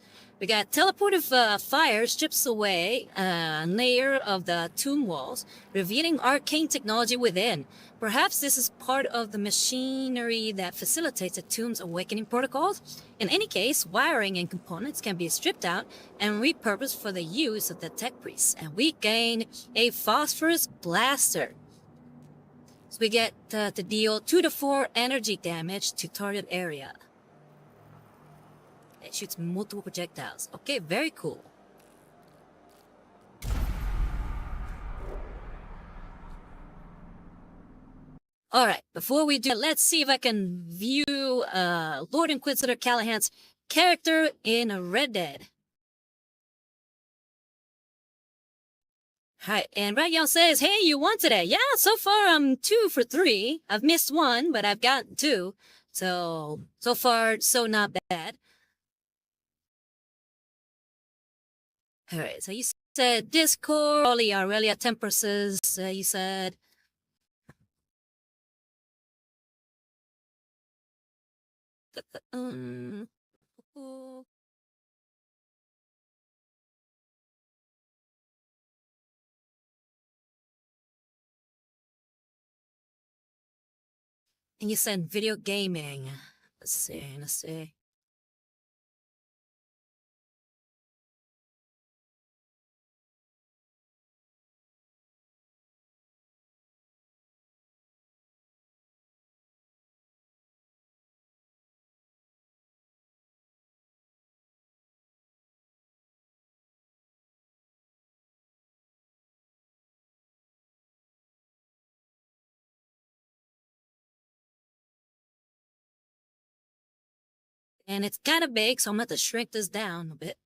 We got teleportive fire strips away a layer of the tomb walls, revealing arcane technology within. Perhaps this is part of the machinery that facilitates the tomb's awakening protocols. In any case, wiring and components can be stripped out and repurposed for the use of the tech priests, and we gain a phosphorus blaster. So we get to deal 2 to 4 energy damage to target area. It shoots multiple projectiles. Okay, very cool. Alright, before we do, let's see if I can view Lord Inquisitor Callahan's character in Red Dead. Alright, and Ragyal says, hey, you won today. Yeah, so far I'm 2 for 3. I've missed 1, but I've gotten 2. So far, so not bad. Alright, so you said Discord, Aurelia Tempresses, you said. Um, and you said video gaming. Let's see. And it's kind of big, so I'm going to shrink this down a bit.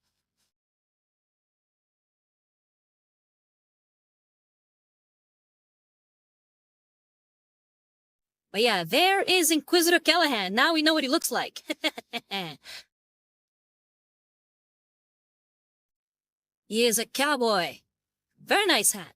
But yeah, there is Inquisitor Callahan. Now we know what he looks like. He is a cowboy. Very nice hat.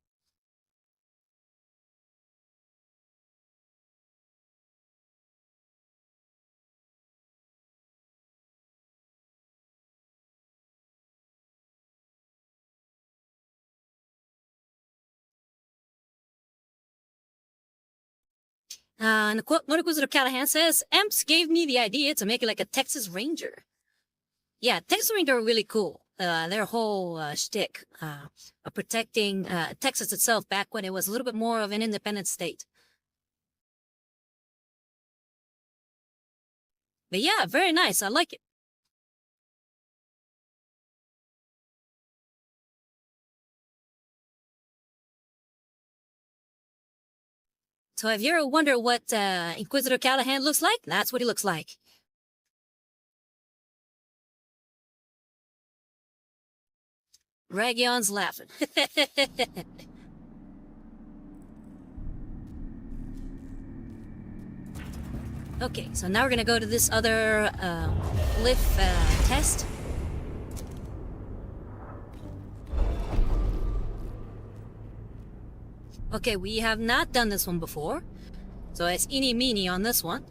And the quote, Inquisitor Callahan says, Emps gave me the idea to make it like a Texas Ranger. Yeah, Texas Ranger are really cool. Their whole shtick of protecting Texas itself back when it was a little bit more of an independent state. But yeah, very nice. I like it. So if you ever wonder what Inquisitor Callahan looks like, that's what he looks like. Ragion's laughing. Okay, so now we're gonna go to this other lift test. Okay, we have not done this one before, so it's eeny meeny on this one.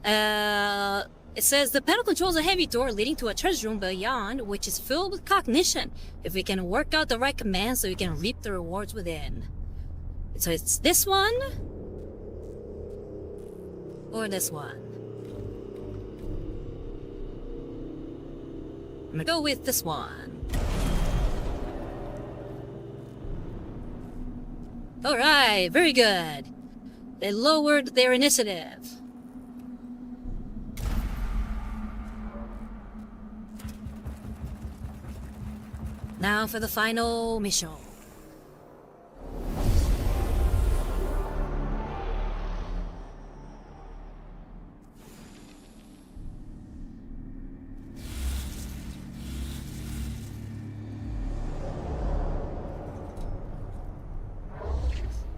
It says the panel controls a heavy door leading to a treasure room beyond, which is filled with cognition. If we can work out the right commands, so we can reap the rewards within. So it's this one or this one. I'm gonna go with this one. Alright, very good. They lowered their initiative. Now for the final mission.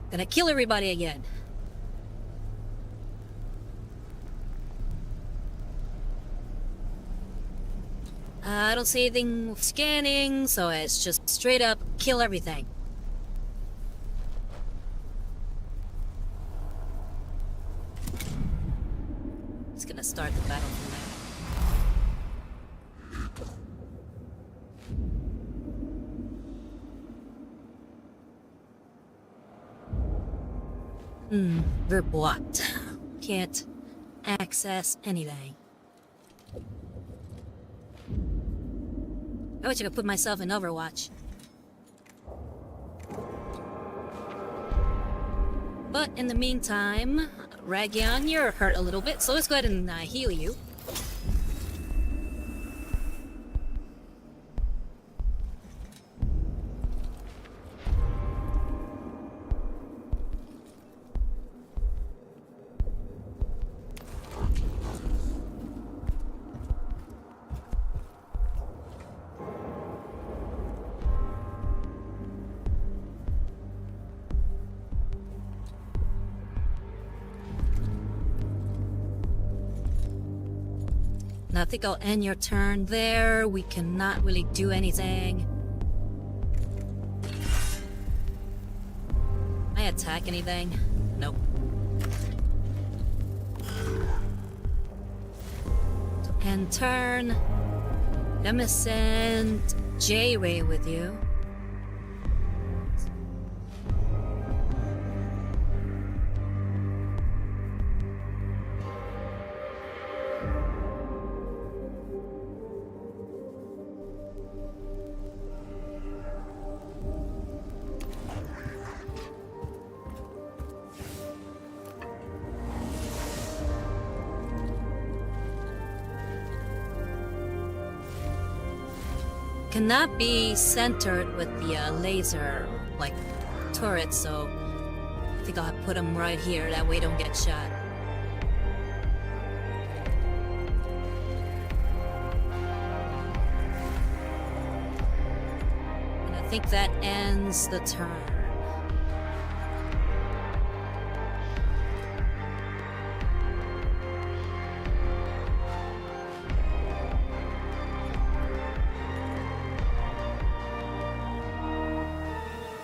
Gonna kill everybody again. I don't see anything with scanning, so it's just straight up kill everything. It's gonna start the battle from there. We're blocked. Can't access anything. I wish I could put myself in Overwatch. But in the meantime, Ragion, you're hurt a little bit, so let's go ahead and heal you. I think I'll end your turn there. We cannot really do anything. I attack anything? Nope. End turn. Let me send J-Ray with you. Cannot be centered with the laser like turret, so I think I'll put them right here, that way don't get shot. And I think that ends the turn.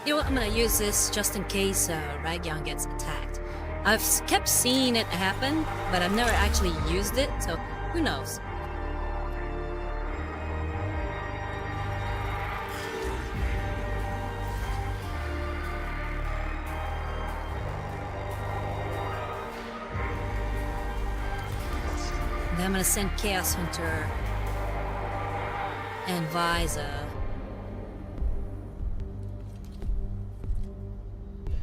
You know what, I'm gonna use this just in case Ragyan gets attacked. I've kept seeing it happen, but I've never actually used it, so who knows? And then I'm gonna send Chaos Hunter and Visa.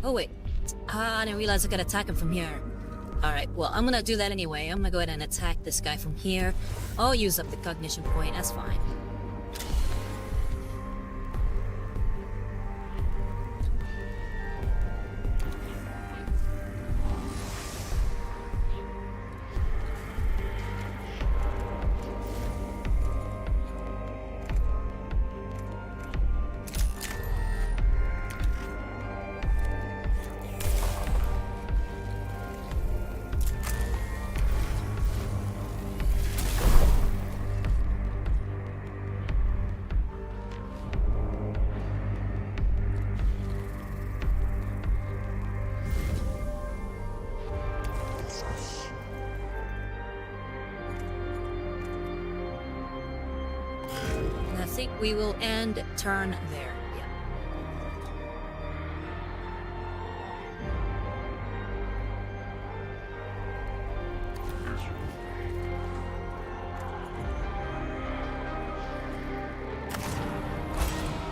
Oh wait, I didn't realize I could attack him from here. Alright, well I'm gonna do that anyway. I'm gonna go ahead and attack this guy from here. I'll use up the cognition point, that's fine. I think we will end turn there. Yeah.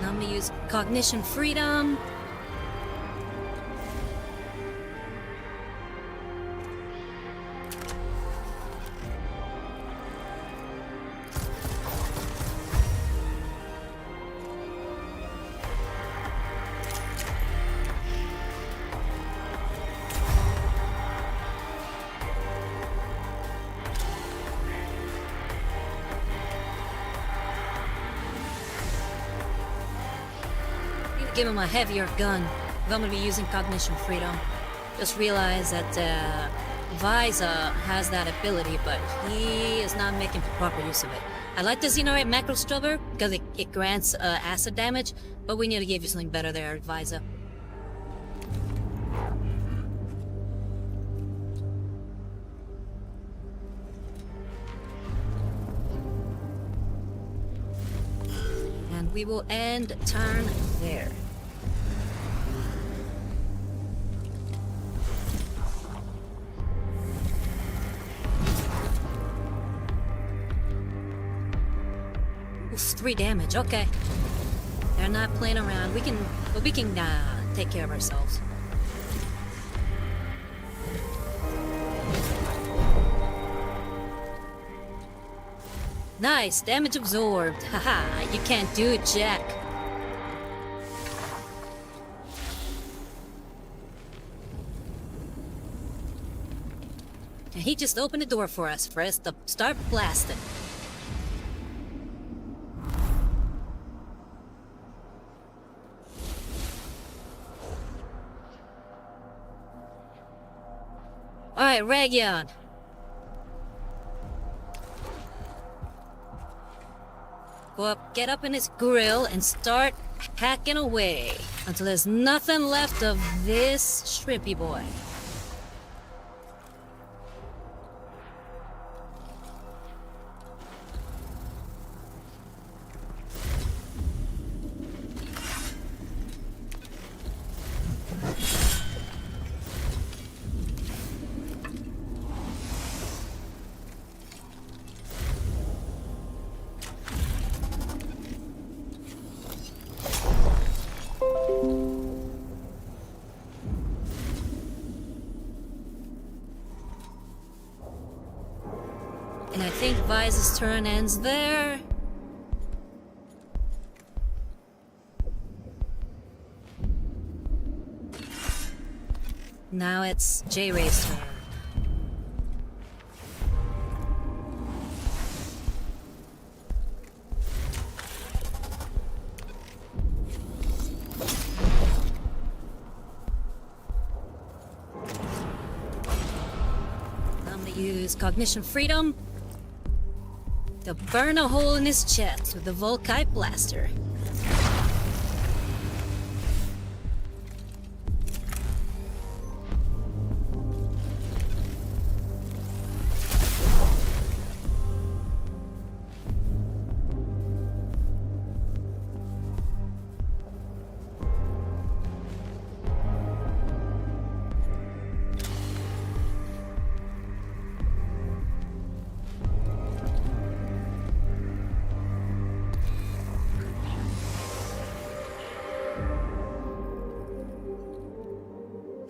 Now I'm gonna use Cognition Freedom. Give him a heavier gun if I'm gonna be using Cognition Freedom. Just realize that Visa has that ability, but he is not making proper use of it. I like the Xenorite Macro Stubber because it grants acid damage, but we need to give you something better there, Visa. And we will end turn there. Oof, 3 damage. Okay, they're not playing around. We can take care of ourselves. Nice, damage absorbed. Haha, you can't do it, Jack. And he just opened the door for us to start blasting. Alright, Ragyan. Go up, get up in his grill and start hacking away until there's nothing left of this shrimpy boy. And I think Vise's turn ends there. Now it's J-Ray's turn. I'm gonna use Cognition Freedom to burn a hole in his chest with the Volkite Blaster.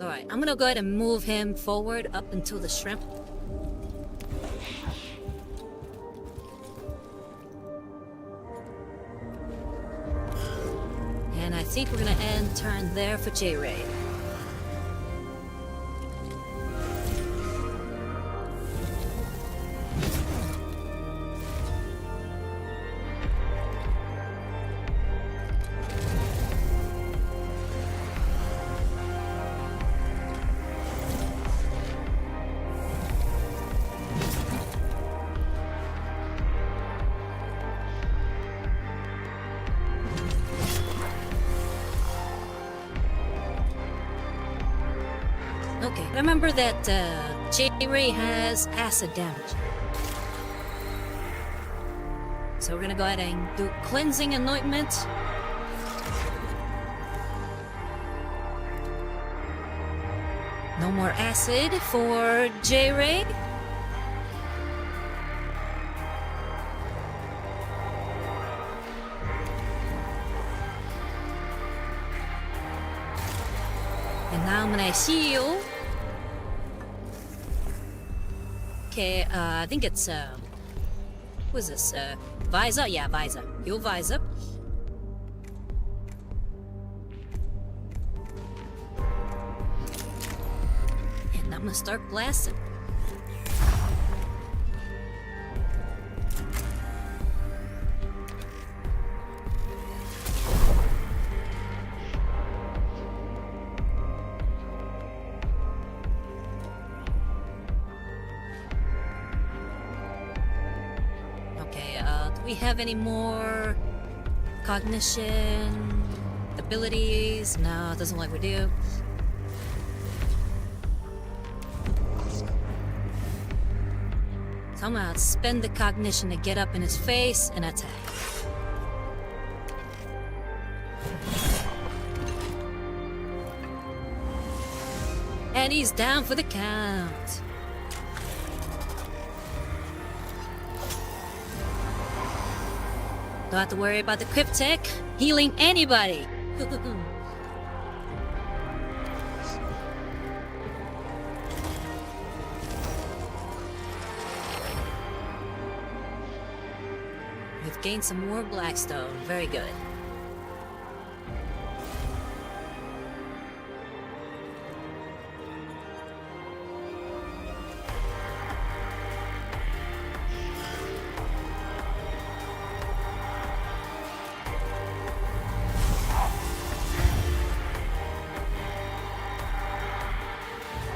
Alright, I'm gonna go ahead and move him forward up until the shrimp. And I think we're gonna end turn there for J-Ray. Okay, remember that J-Ray has acid damage. So we're gonna go ahead and do cleansing anointment. No more acid for J-Ray. And now I'm gonna heal. Okay, I think it's, who is this? Visa? Yeah, Visa. Heal Visa. And I'm gonna start blasting. Do we have any more cognition abilities? No, it doesn't look like we do. So I'm gonna spend the cognition to get up in his face and attack. And he's down for the count. Don't have to worry about the Cryptek healing anybody. We've gained some more Blackstone. Very good.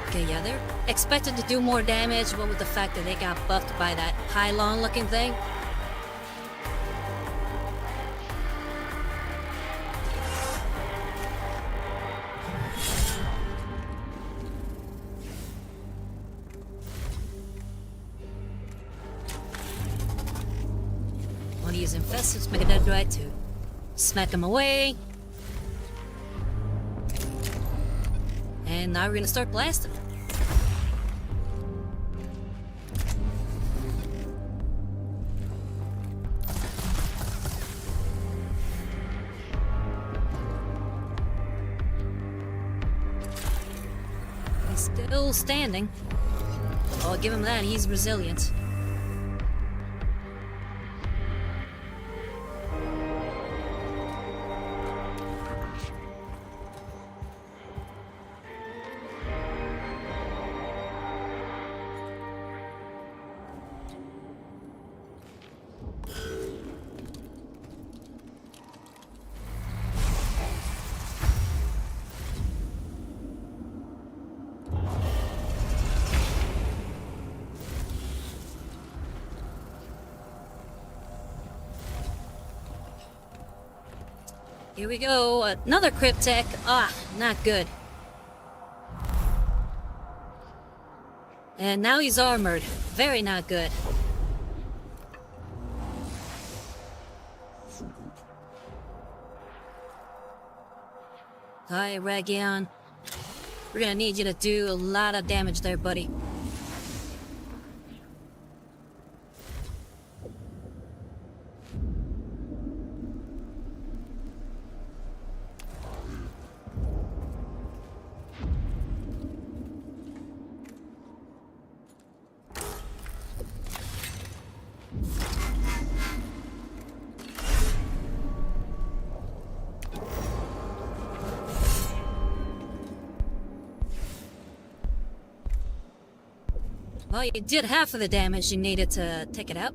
Okay, yeah, they're expected to do more damage, what with the fact that they got buffed by that pylon looking thing. use Infestus Megadendrite to smack him away. And now we're gonna start blasting. He's still standing. Oh, I'll give him that, he's resilient. Here we go, another Cryptek. Ah, not good. And now he's armored. Very not good. Alright, Ragion. We're gonna need you to do a lot of damage there, buddy. Well, you did half of the damage you needed to take it out.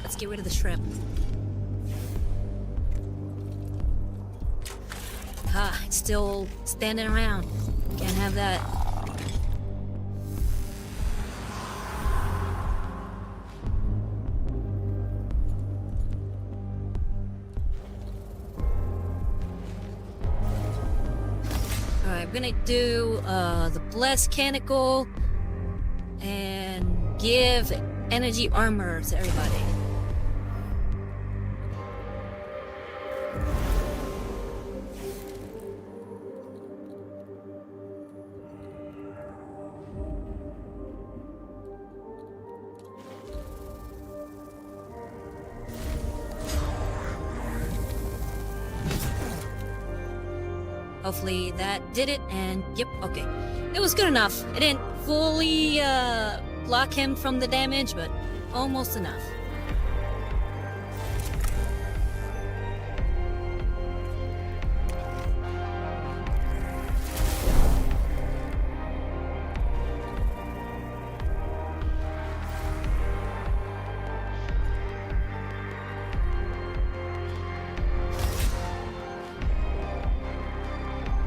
Let's get rid of the shrimp. Ah, it's still standing around. Can't have that. Alright, we're gonna do the Blessed Canicle and give energy armor to everybody. Hopefully that did it, and yep, okay. It was good enough. It didn't fully block him from the damage, but almost enough.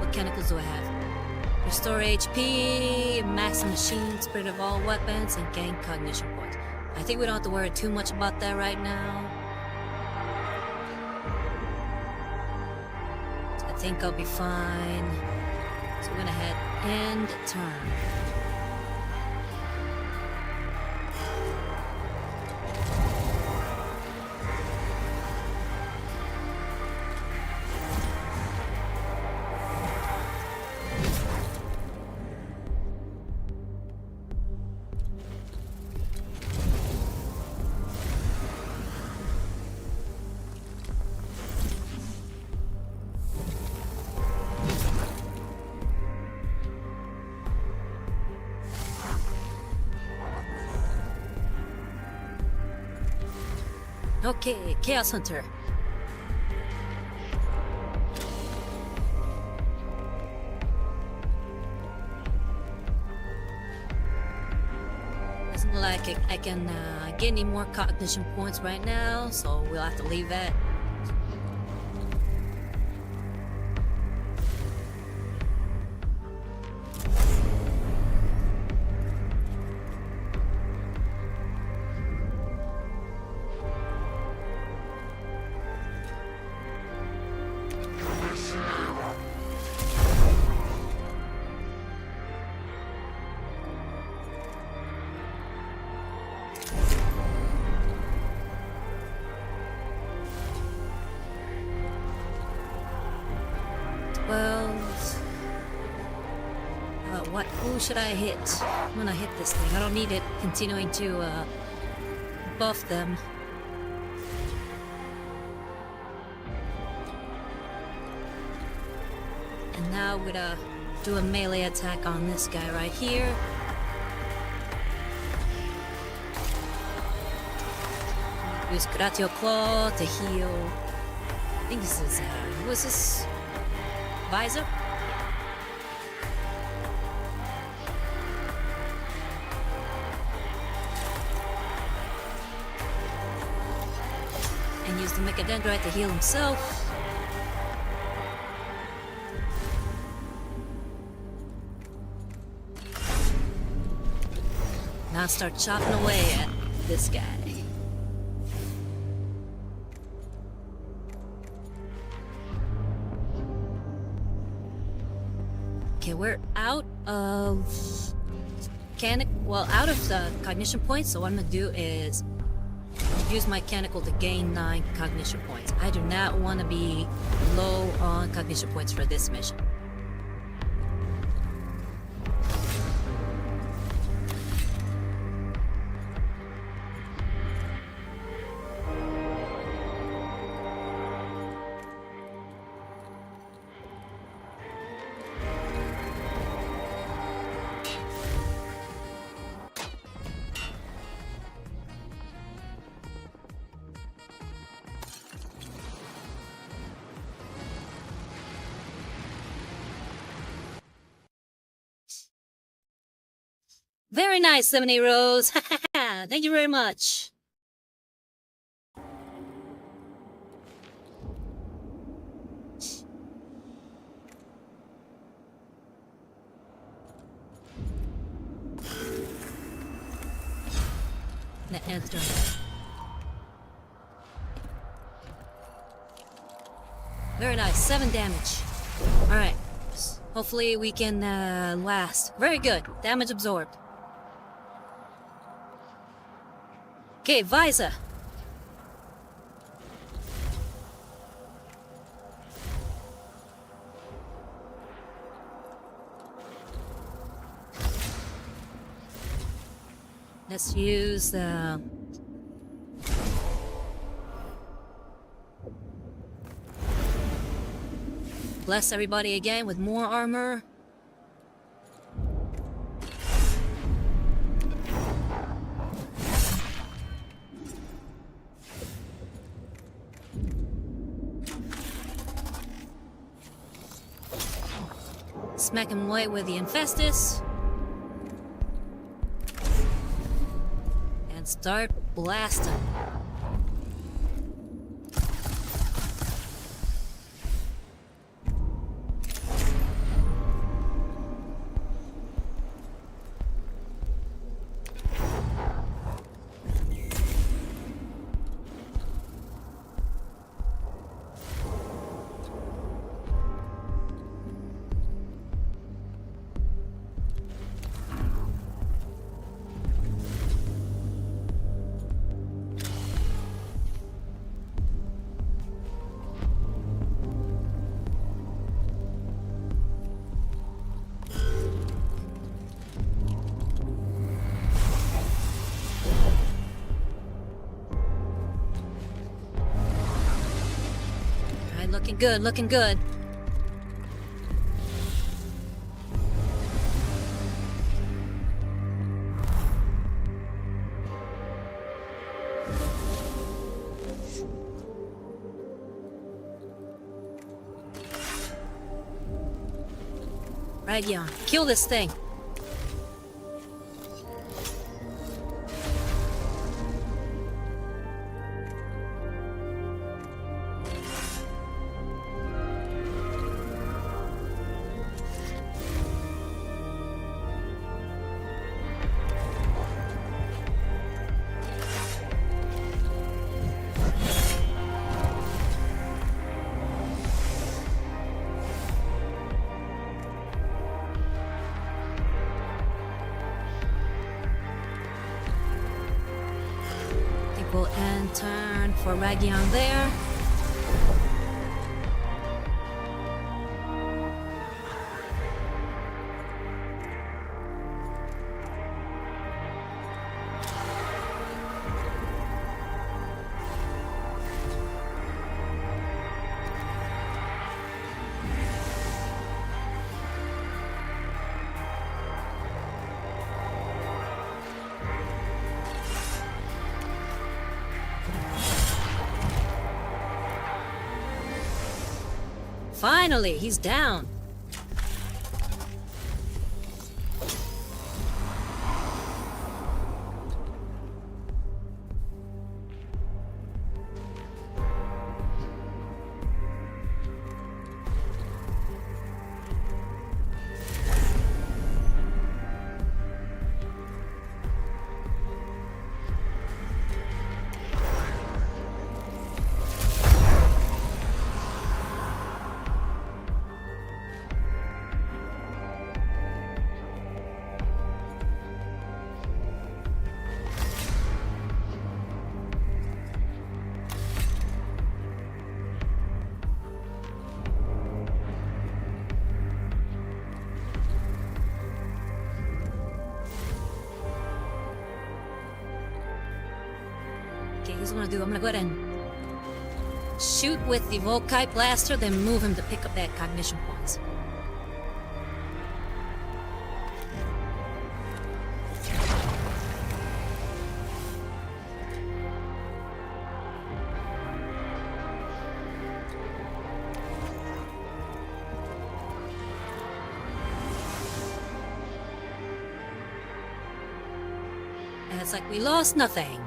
Mechanicus do I have? Restore HP, max machine, spirit of all weapons, and gain cognition points. I think we don't have to worry too much about that right now. So I think I'll be fine. So we're gonna head end turn. Okay, Chaos Hunter. Doesn't look like I can get any more cognition points right now, so we'll have to leave that. Well, who should I hit? I'm gonna hit this thing. I don't need it continuing to buff them. And now we're gonna do a melee attack on this guy right here. Use Gratio Claw to heal. I think this is, who is this? Visor? And use the Mechadendrite to heal himself. Now start chopping away at this guy. Okay, we're out of out of the cognition points, so what I'm gonna do is use my Mechanical to gain 9 cognition points. I do not want to be low on cognition points for this mission. Very nice, Lemony Rose. Thank you very much. Let's do it. Very nice, 7 damage. Alright. Hopefully we can last. Very good. Damage absorbed. Okay, Visor. Let's use the... Bless everybody again with more armor. Smack him away with the Infestus. And start blasting. Looking good, looking good. Right, yeah. Kill this thing. We'll end turn for Ragion there. Finally, he's down. Okay, here's what I'm gonna do. I'm gonna go ahead and shoot with the Volkite Blaster, then move him to pick up that cognition points. And it's like we lost nothing.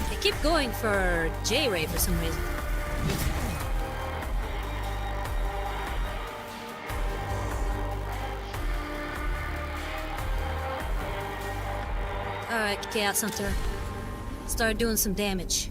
They keep going for J-Ray for some reason. Alright, Chaos Hunter. Start doing some damage.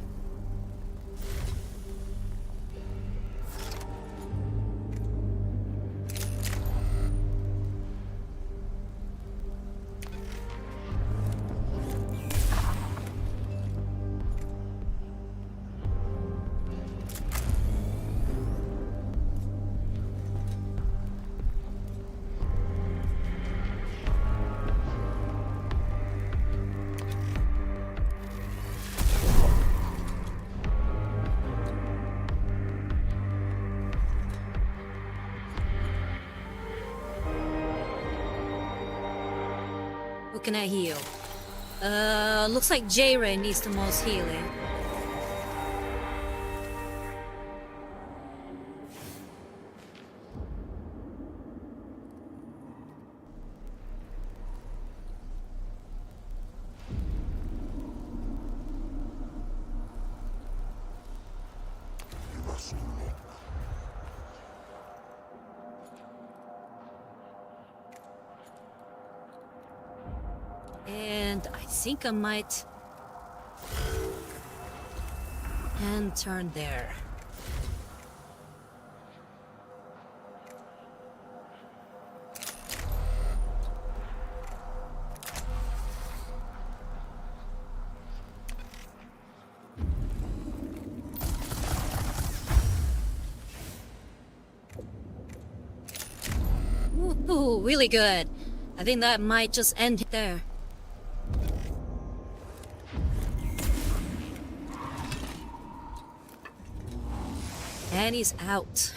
Who can I heal? Looks like J-Ray needs the most healing. And I think I might and turn there. Ooh, really good. I think that might just end there. And he's out.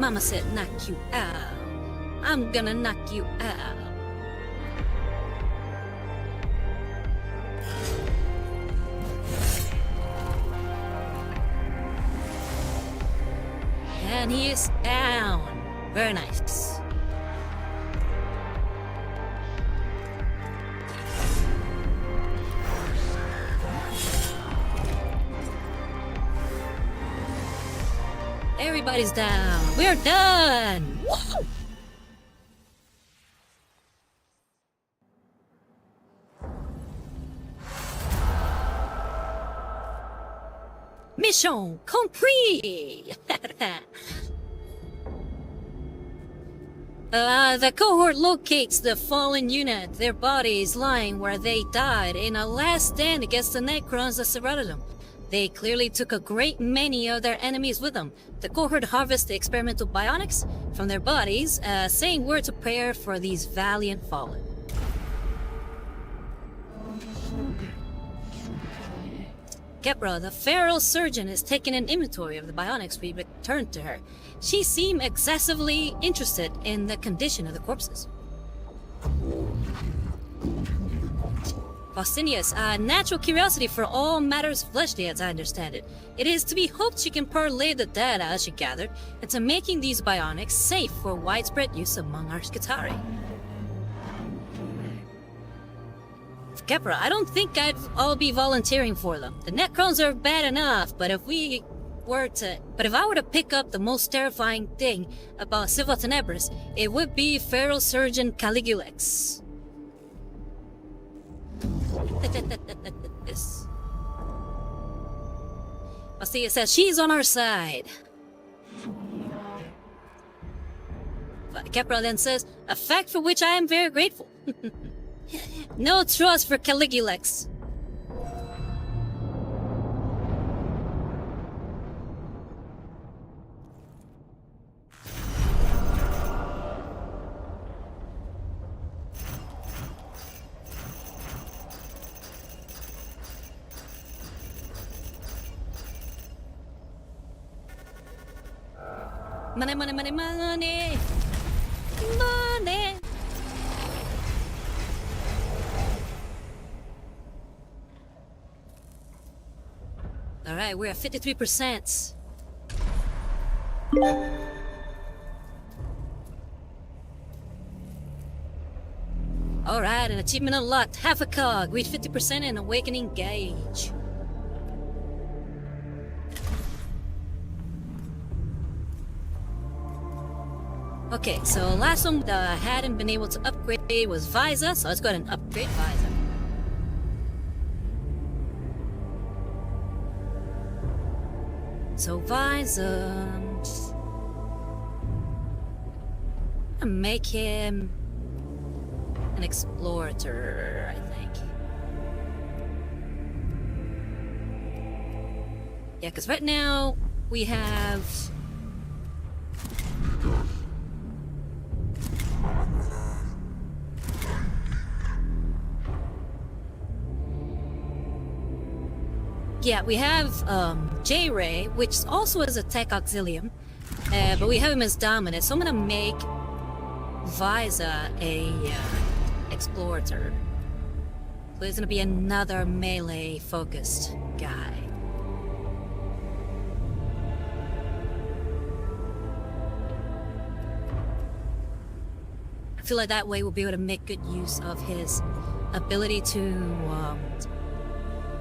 Mama said knock you out. I'm gonna knock you out. And he is down. Very nice. Everybody's down. We're done. Woo! Mission complete. The cohort locates the fallen unit, their bodies lying where they died in a last stand against the Necrons that surrounded them. They clearly took a great many of their enemies with them. The cohort harvests the experimental bionics from their bodies, saying words of prayer for these valiant fallen. Kepra, the feral surgeon, is taking an inventory of the bionics we returned to her. She seemed excessively interested in the condition of the corpses. Faustinius, a natural curiosity for all matters fleshly as I understand it. It is to be hoped she can parlay the data she gathered into making these bionics safe for widespread use among our Skitari. Kepra, I don't think I'll be volunteering for them. The Necrons are bad enough, but if I were to pick up the most terrifying thing about Civil Tenebris, it would be Feral Surgeon Caligulax. This. Bastia says she's on our side. Kepra then says, a fact for which I am very grateful. No trust for Caligulax. Money, money, money, money! Money! Alright, we're at 53%. Alright, an achievement unlocked. Half a cog. Reach 50% in Awakening Gauge. Okay, so last one that I hadn't been able to upgrade was Visa, so let's go ahead and upgrade Visa. So Visa, make him an explorator, I think. Yeah, because right now we have J-Ray, which also is a tech auxilium, but we have him as dominant, so I'm gonna make Visa a explorator. So he's gonna be another melee focused guy. I feel like that way we'll be able to make good use of his ability to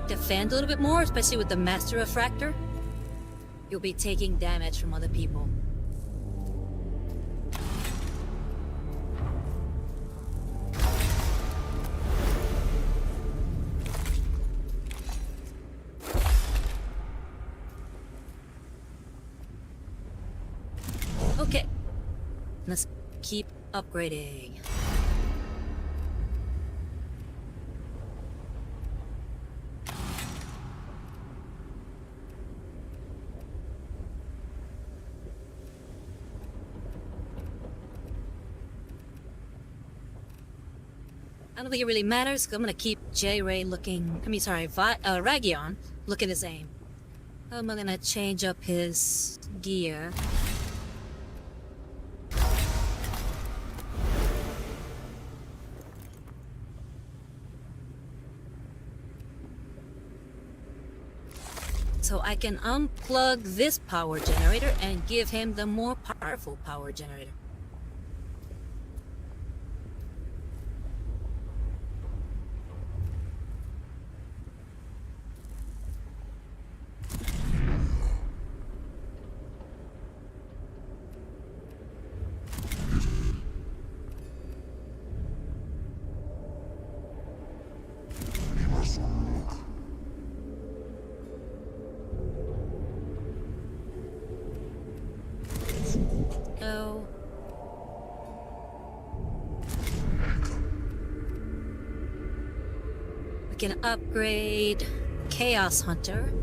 defend a little bit more, especially with the Master Refractor. You'll be taking damage from other people. Okay, let's keep upgrading. I don't think it really matters, because I'm going to keep J-Ray looking... Ragion looking the same. I'm going to change up his gear. So I can unplug this power generator and give him the more powerful power generator. So we can upgrade Chaos Hunter.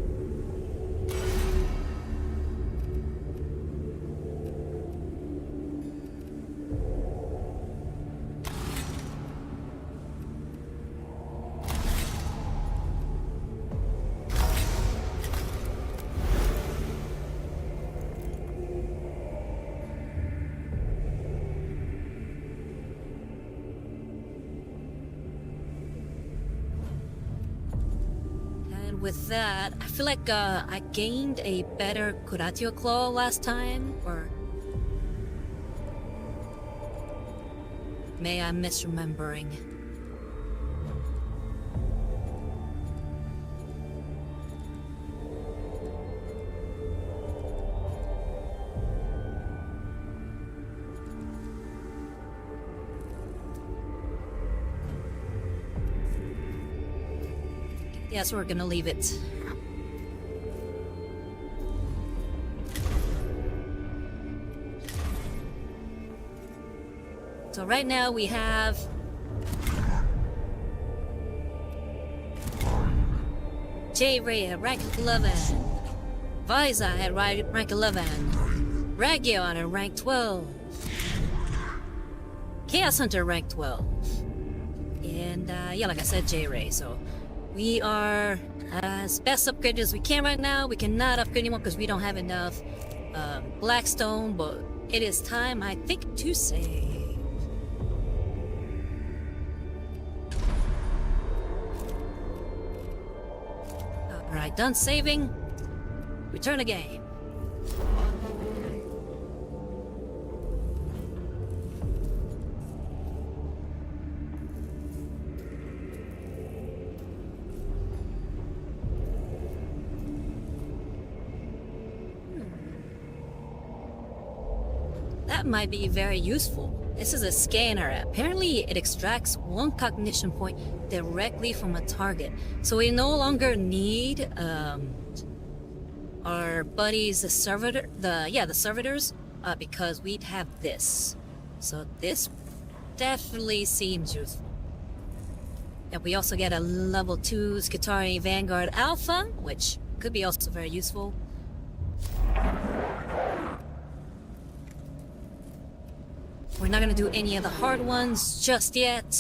With that, I feel like I gained a better Curatio Claw last time, or may I'm misremembering? Yes, we're gonna leave it. So right now we have J-Ray at rank 11, Visa at rank 11, Ragion at rank 12, Chaos Hunter rank 12, and yeah, like I said, J-Ray. So we are as best upgraded as we can right now. We cannot upgrade anymore because we don't have enough Blackstone, but it is time, I think, to save. Alright, done saving. Return the game. That might be very useful. This is a scanner. Apparently it extracts one cognition point directly from a target. So we no longer need our buddies, the servitors, because we'd have this. So this definitely seems useful. And we also get a level 2 Skitarii Vanguard Alpha, which could be also very useful. We're not gonna do any of the hard ones just yet.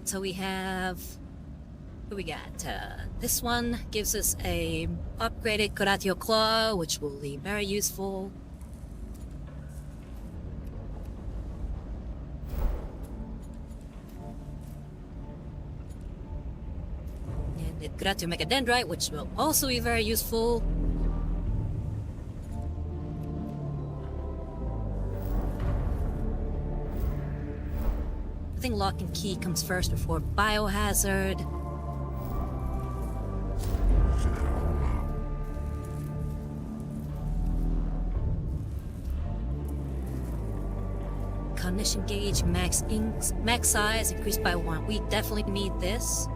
So we have, who we got? This one gives us a upgraded Curatio Claw, which will be very useful. And the Curatio Mechadendrite, which will also be very useful. I think Lock and Key comes first before Biohazard. Cognition gauge, max size increased by 1. We definitely need this.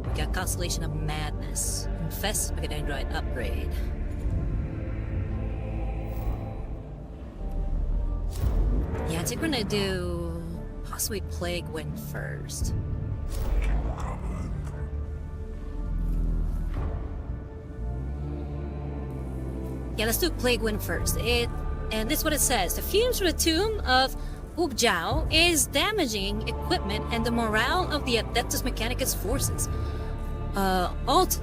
We got Constellation of Madness. Infest Mechadendrite upgrade. Yeah, I think we're gonna do possibly Plague Wind first. Yeah, let's do Plague Wind first. And this is what it says. The fumes from the tomb of Ubjao is damaging equipment and the morale of the Adeptus Mechanicus forces. Alt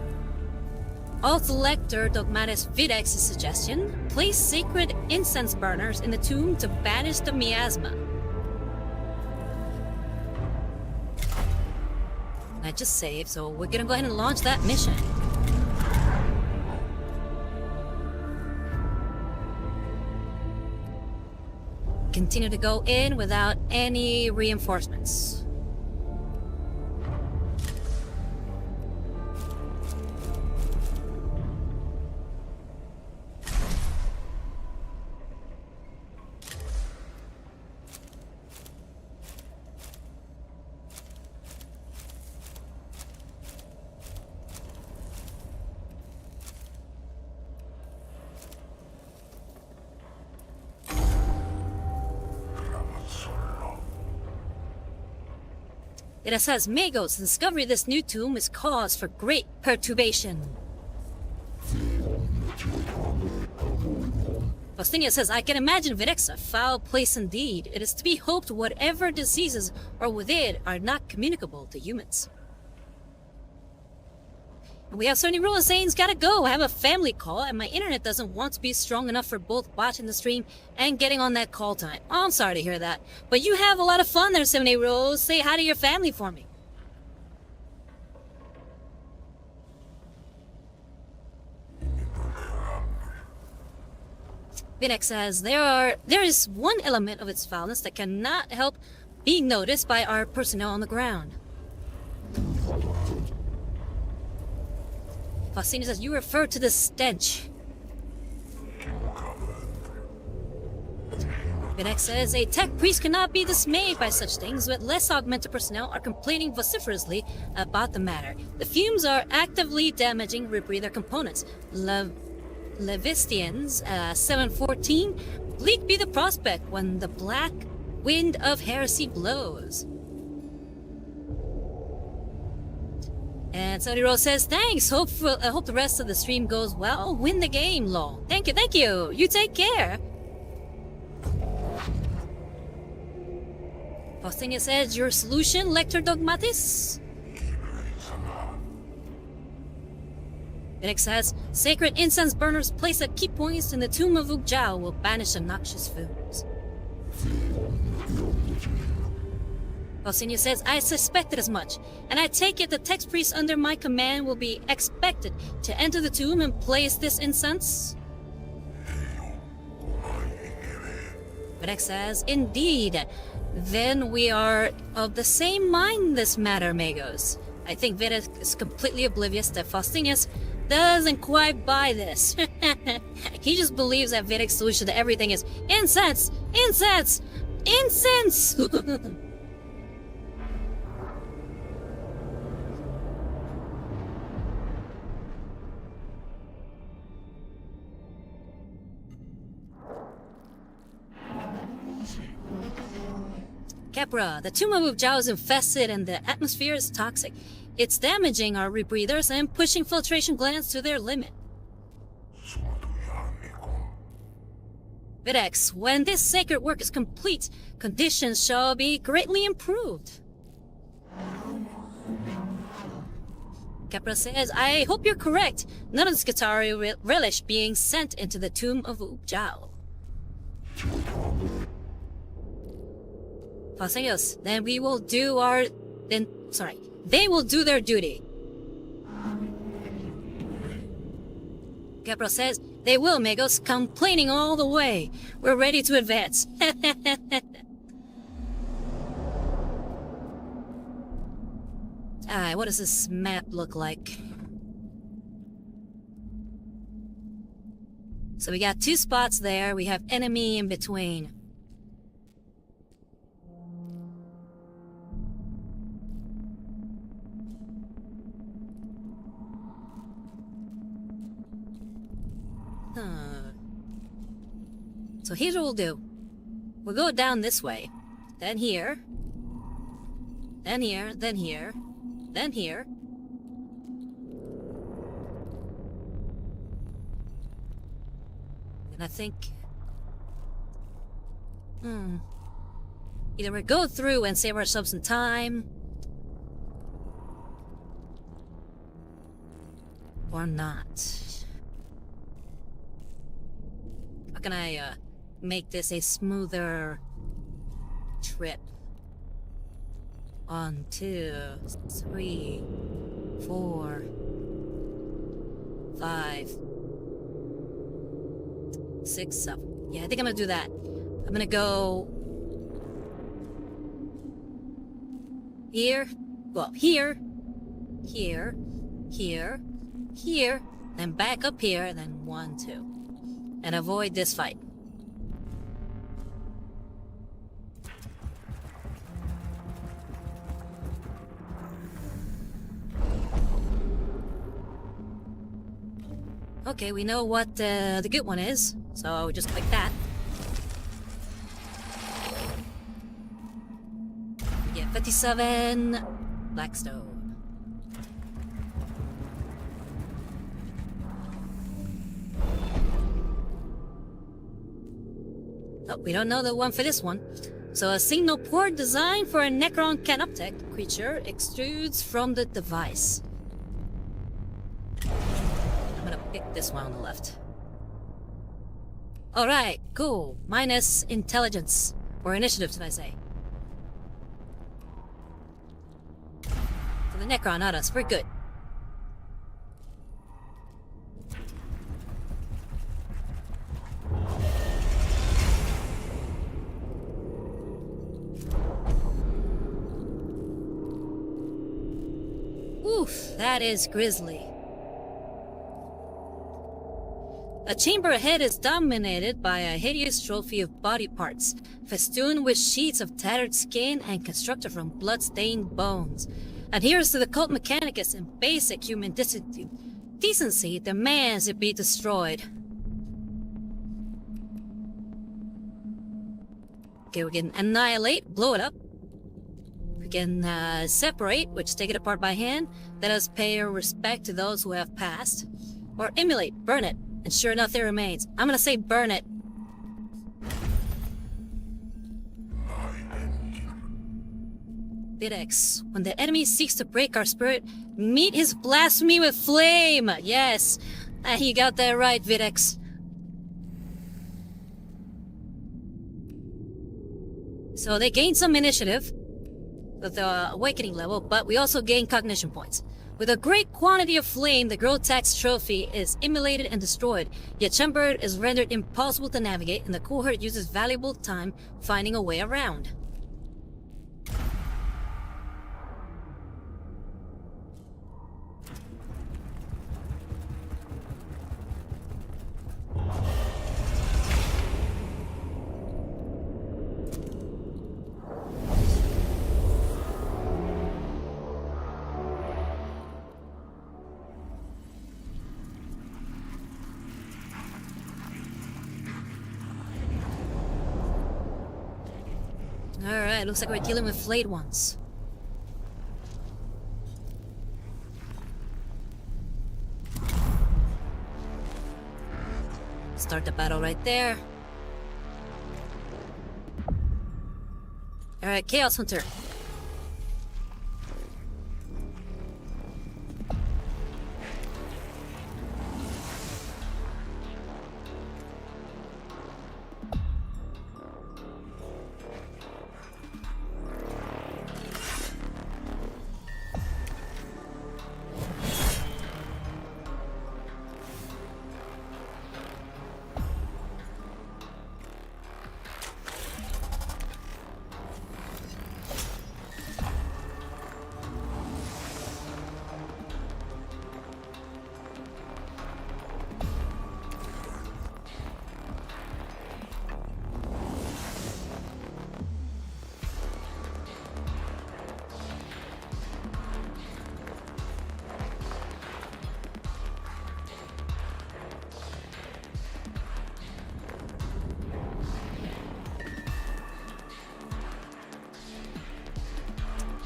Lector Dogmatis Videx's suggestion: place sacred incense burners in the tomb to banish the miasma. I just saved, so we're gonna go ahead and launch that mission. Continue to go in without any reinforcements. It says, Magos, the discovery of this new tomb is cause for great perturbation. Faustina says, I can imagine Videx a foul place indeed. It is to be hoped whatever diseases are within are not communicable to humans. We have so many rules saying gotta go. I have a family call and my internet doesn't want to be strong enough for both watching the stream and getting on that call time. Oh, I'm sorry to hear that. But you have a lot of fun there, 70 Rules. Say hi to your family for me. Vinex says, there is one element of its foulness that cannot help being noticed by our personnel on the ground. Faustina says, you refer to the stench. Vinex says, a tech priest cannot be dismayed by such things, but less augmented personnel are complaining vociferously about the matter. The fumes are actively damaging rebreather components. Levistians 714, bleak be the prospect when the black wind of heresy blows. And Saudi Rose says, thanks, hope the rest of the stream goes well. Win the game, lol. Thank you. You take care. Faustina says, your solution, Lector Dogmatis? Vinex says, sacred incense burners placed at key points in the tomb of Ugjao will banish the noxious fumes. Faustina says, I suspected as much, and I take it the text priest under my command will be expected to enter the tomb and place this incense? Vinex says, indeed. Then we are of the same mind in this matter, Magos. I think Vinex is completely oblivious that Faustinus doesn't quite buy this. He just believes that Videx's solution to everything is incense! Incense! Incense! Capra, the tomb of Ujao is infested and the atmosphere is toxic. It's damaging our rebreathers and pushing filtration glands to their limit. Videx, when this sacred work is complete, conditions shall be greatly improved. Capra says, I hope you're correct. None of the Skitarii relish being sent into the tomb of Ujao. Faustinus, then we will do our... They will do their duty. Capra says, they will, Magos, complaining all the way. We're ready to advance. Alright, what does this map look like? So we got two spots there. We have enemy in between. So here's what we'll do. We'll go down this way. Then here. Then here. Then here. Then here. And I think... Either we go through and save ourselves some time. Or not. How can I make this a smoother trip? 1, 2, 3, 4, 5, 6, 7. Yeah, I think I'm gonna do that. I'm gonna go here, well, here, here, here, here, then back up here, then 1, 2. And avoid this fight. Okay, we know what the good one is, so just click that. Yeah, 57 Blackstone. Oh, we don't know the one for this one. So a signal port designed for a Necron Canoptech creature extrudes from the device. I'm gonna pick this one on the left. Alright, cool. Minus intelligence. Or initiative, should I say. For the Necron, not us. We're good. Oof, that is grisly. A chamber ahead is dominated by a hideous trophy of body parts, festooned with sheets of tattered skin and constructed from blood-stained bones. Adherence to the cult Mechanicus and basic human decency demands it be destroyed. Okay, we can annihilate, blow it up. We can separate, which take it apart by hand. Let us pay our respect to those who have passed. Or emulate, burn it. And sure enough, there remains. I'm gonna say burn it. Videx, when the enemy seeks to break our spirit, meet his blasphemy with flame! Yes, you got that right, Videx. So they gain some initiative with the awakening level, but we also gain cognition points. With a great quantity of flame, the Grotax trophy is immolated and destroyed, yet chamber is rendered impossible to navigate, and the cohort uses valuable time finding a way around. Alright, looks like we're dealing with flayed ones. Start the battle right there. Alright, Chaos Hunter.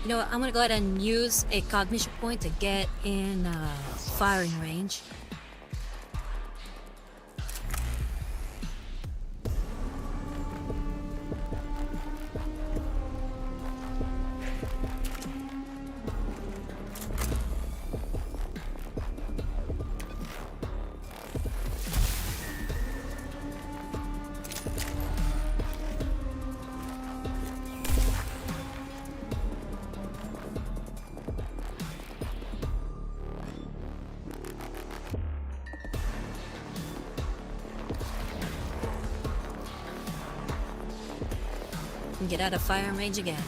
You know what, I'm gonna go ahead and use a cognition point to get in firing range. and get out of fire range again.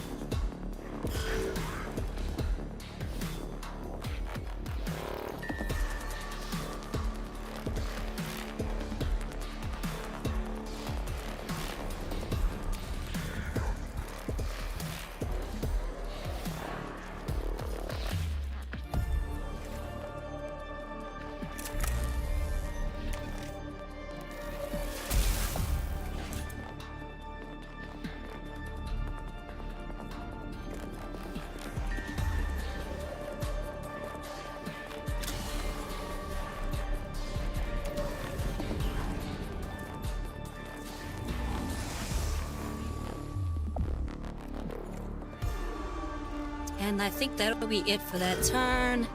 And I think that'll be it for that turn.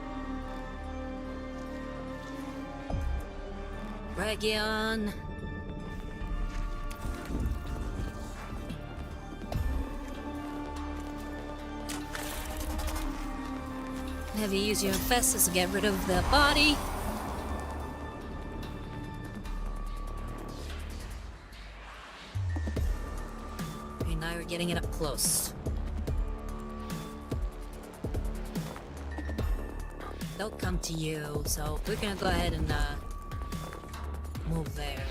Region. Have you use your Infestus to get rid of the body. Okay, now we're getting it up close. They'll come to you, so we're gonna go ahead and move there.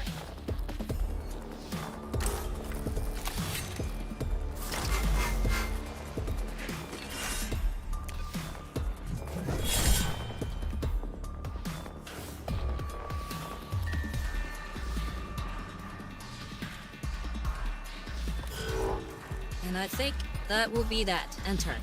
And I think that will be that. End turn.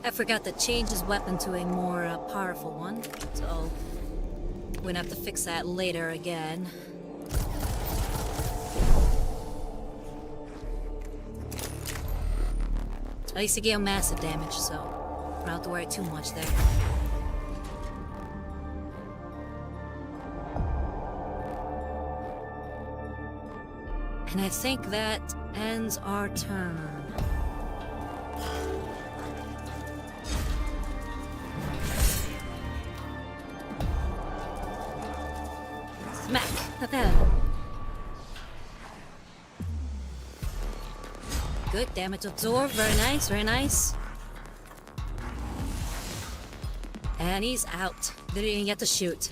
I forgot to change his weapon to a more powerful one, so we're gonna have to fix that later again. At least he gave him massive damage, so I don't have to worry too much there. And I think that ends our turn. Smack! Not bad. Good damage absorbed. Very nice, very nice. And he's out. Didn't even get to shoot.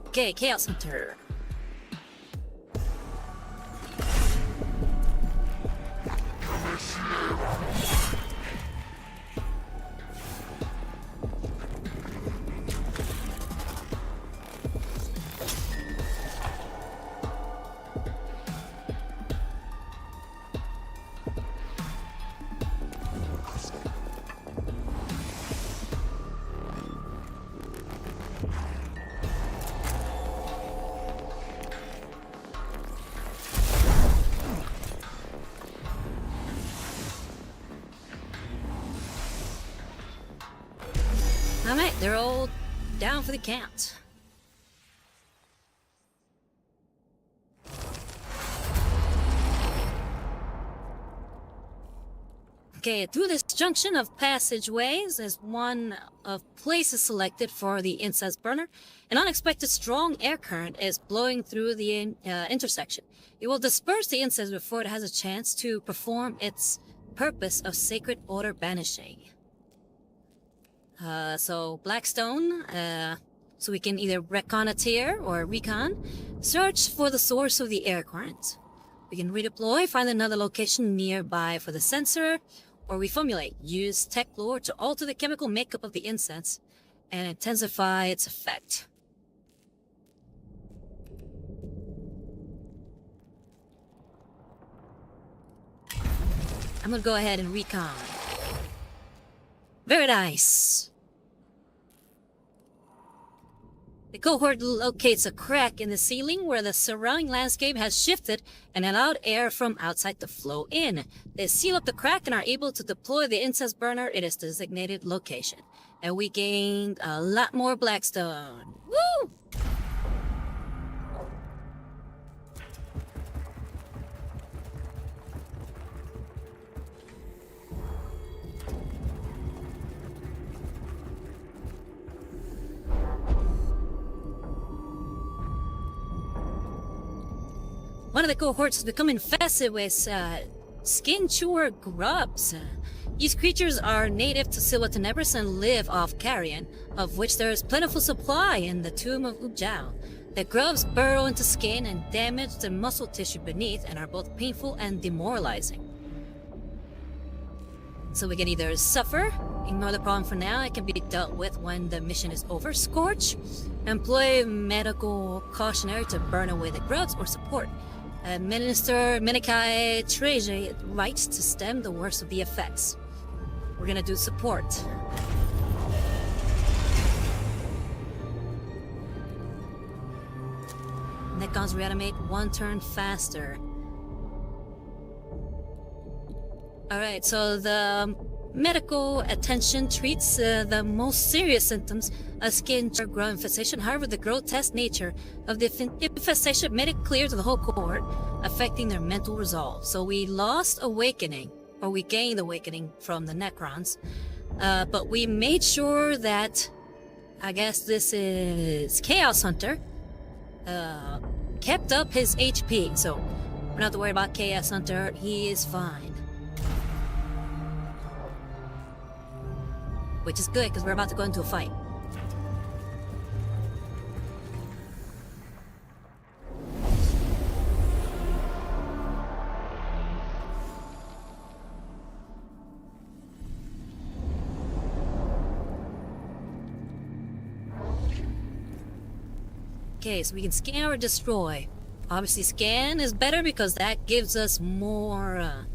Okay, Chaos Hunter. Alright, they're all down for the count. Okay, through this junction of passageways, as one of places selected for the incense burner, an unexpected strong air current is blowing through the intersection. It will disperse the incense before it has a chance to perform its purpose of sacred order banishing. So Blackstone, so we can either reconnoiter or recon, search for the source of the air current. We can redeploy, find another location nearby for the sensor, or reformulate, use tech lore to alter the chemical makeup of the incense and intensify its effect. I'm gonna go ahead and recon. Very nice. The cohort locates a crack in the ceiling where the surrounding landscape has shifted and allowed air from outside to flow in. They seal up the crack and are able to deploy the incense burner in its designated location. And we gained a lot more blackstone. Woo! One of the cohorts has become infested with skin chewer grubs. These creatures are native to Silva Tenebris and live off carrion, of which there is plentiful supply in the tomb of Ujao. The grubs burrow into skin and damage the muscle tissue beneath and are both painful and demoralizing. So we can either suffer, ignore the problem for now, it can be dealt with when the mission is over, scorch, employ medical cautionary to burn away the grubs, or support. Administer Mechanicus rights to stem the worst of the effects. We're gonna do support. Necrons reanimate 1 turn faster. Alright, so the medical attention treats the most serious symptoms of skin or grub infestation. However, the grotesque nature of the infestation made it clear to the whole cohort, affecting their mental resolve. So we lost awakening, or we gained awakening from the Necrons, but we made sure that, I guess this is Chaos Hunter, kept up his HP, so we're not have to worry about Chaos Hunter, he is fine. Which is good, because we're about to go into a fight. Okay, so we can scan or destroy. Obviously scan is better because that gives us more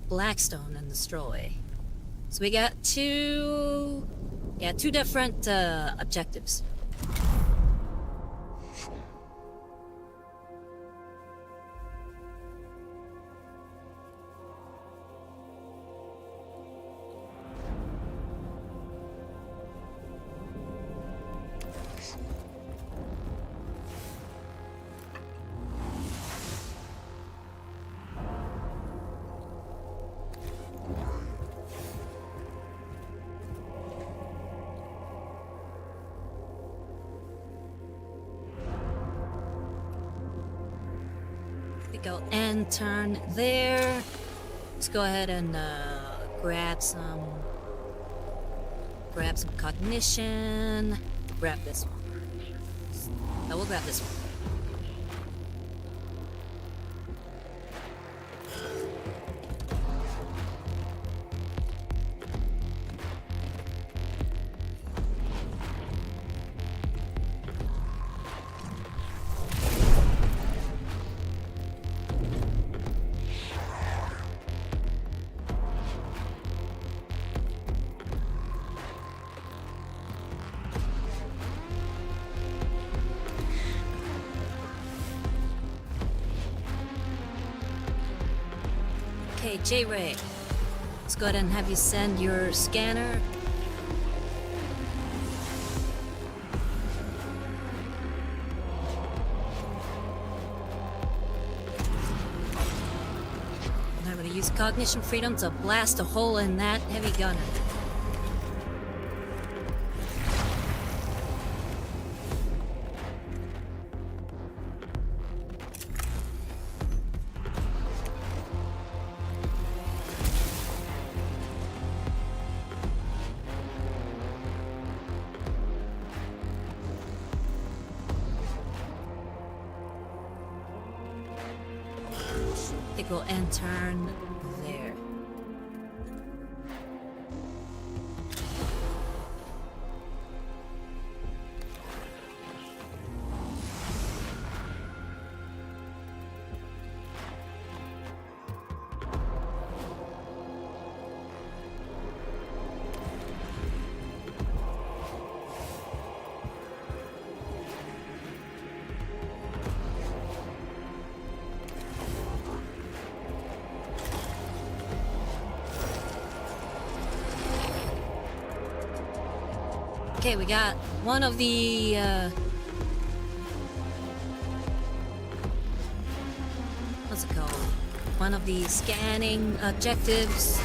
blackstone than destroy. So we got two different objectives. Go and turn there. Let's go ahead and grab some cognition. Grab this one. I will grab this one. Okay, J-Ray. Let's go ahead and have you send your scanner. And I'm gonna use Cognition Freedom to blast a hole in that heavy gunner. Go and turn there. Okay, we got one of the what's it called? One of the scanning objectives.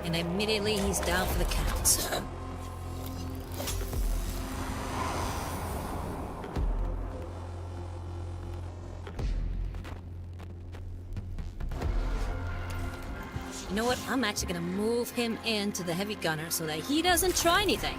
And immediately he's down for the count. You know what? I'm actually gonna move him into the heavy gunner so that he doesn't try anything.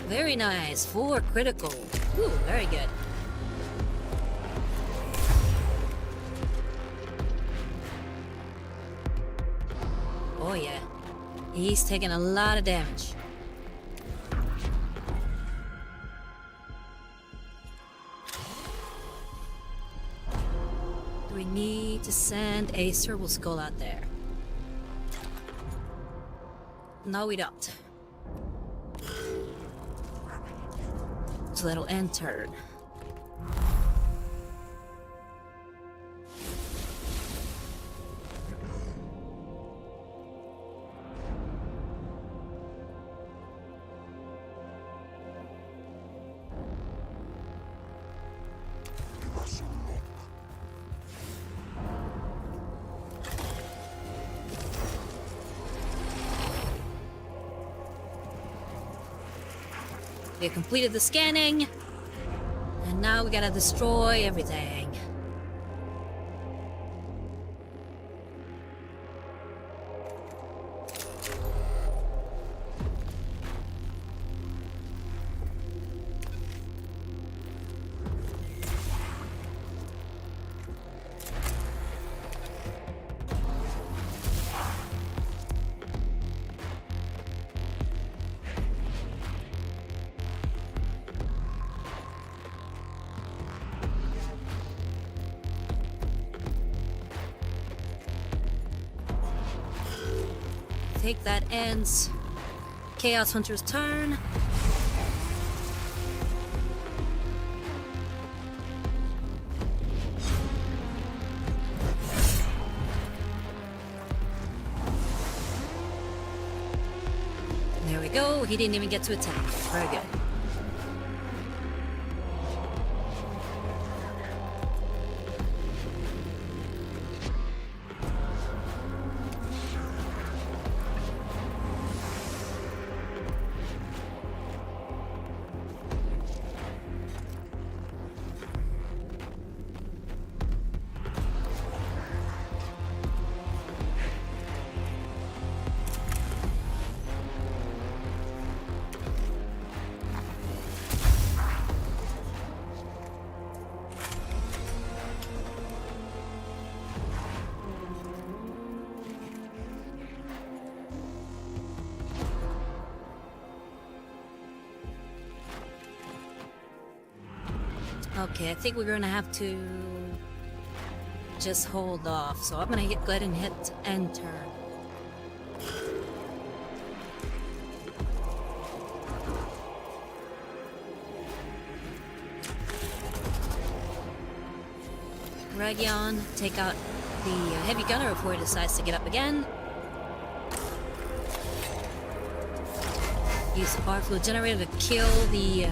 Very nice. 4 critical. Ooh, very good. Oh yeah. He's taking a lot of damage. Do we need to send a Serval Skull out there? No, we don't. So that'll end turn. We completed the scanning, and now we gotta destroy everything. I think that ends Chaos Hunter's turn. There we go. He didn't even get to attack. Very good. Okay, I think we're gonna have to just hold off. So I'm gonna go ahead and hit enter. Region, take out the heavy gunner before he decides to get up again. Use the power fluid generator to kill the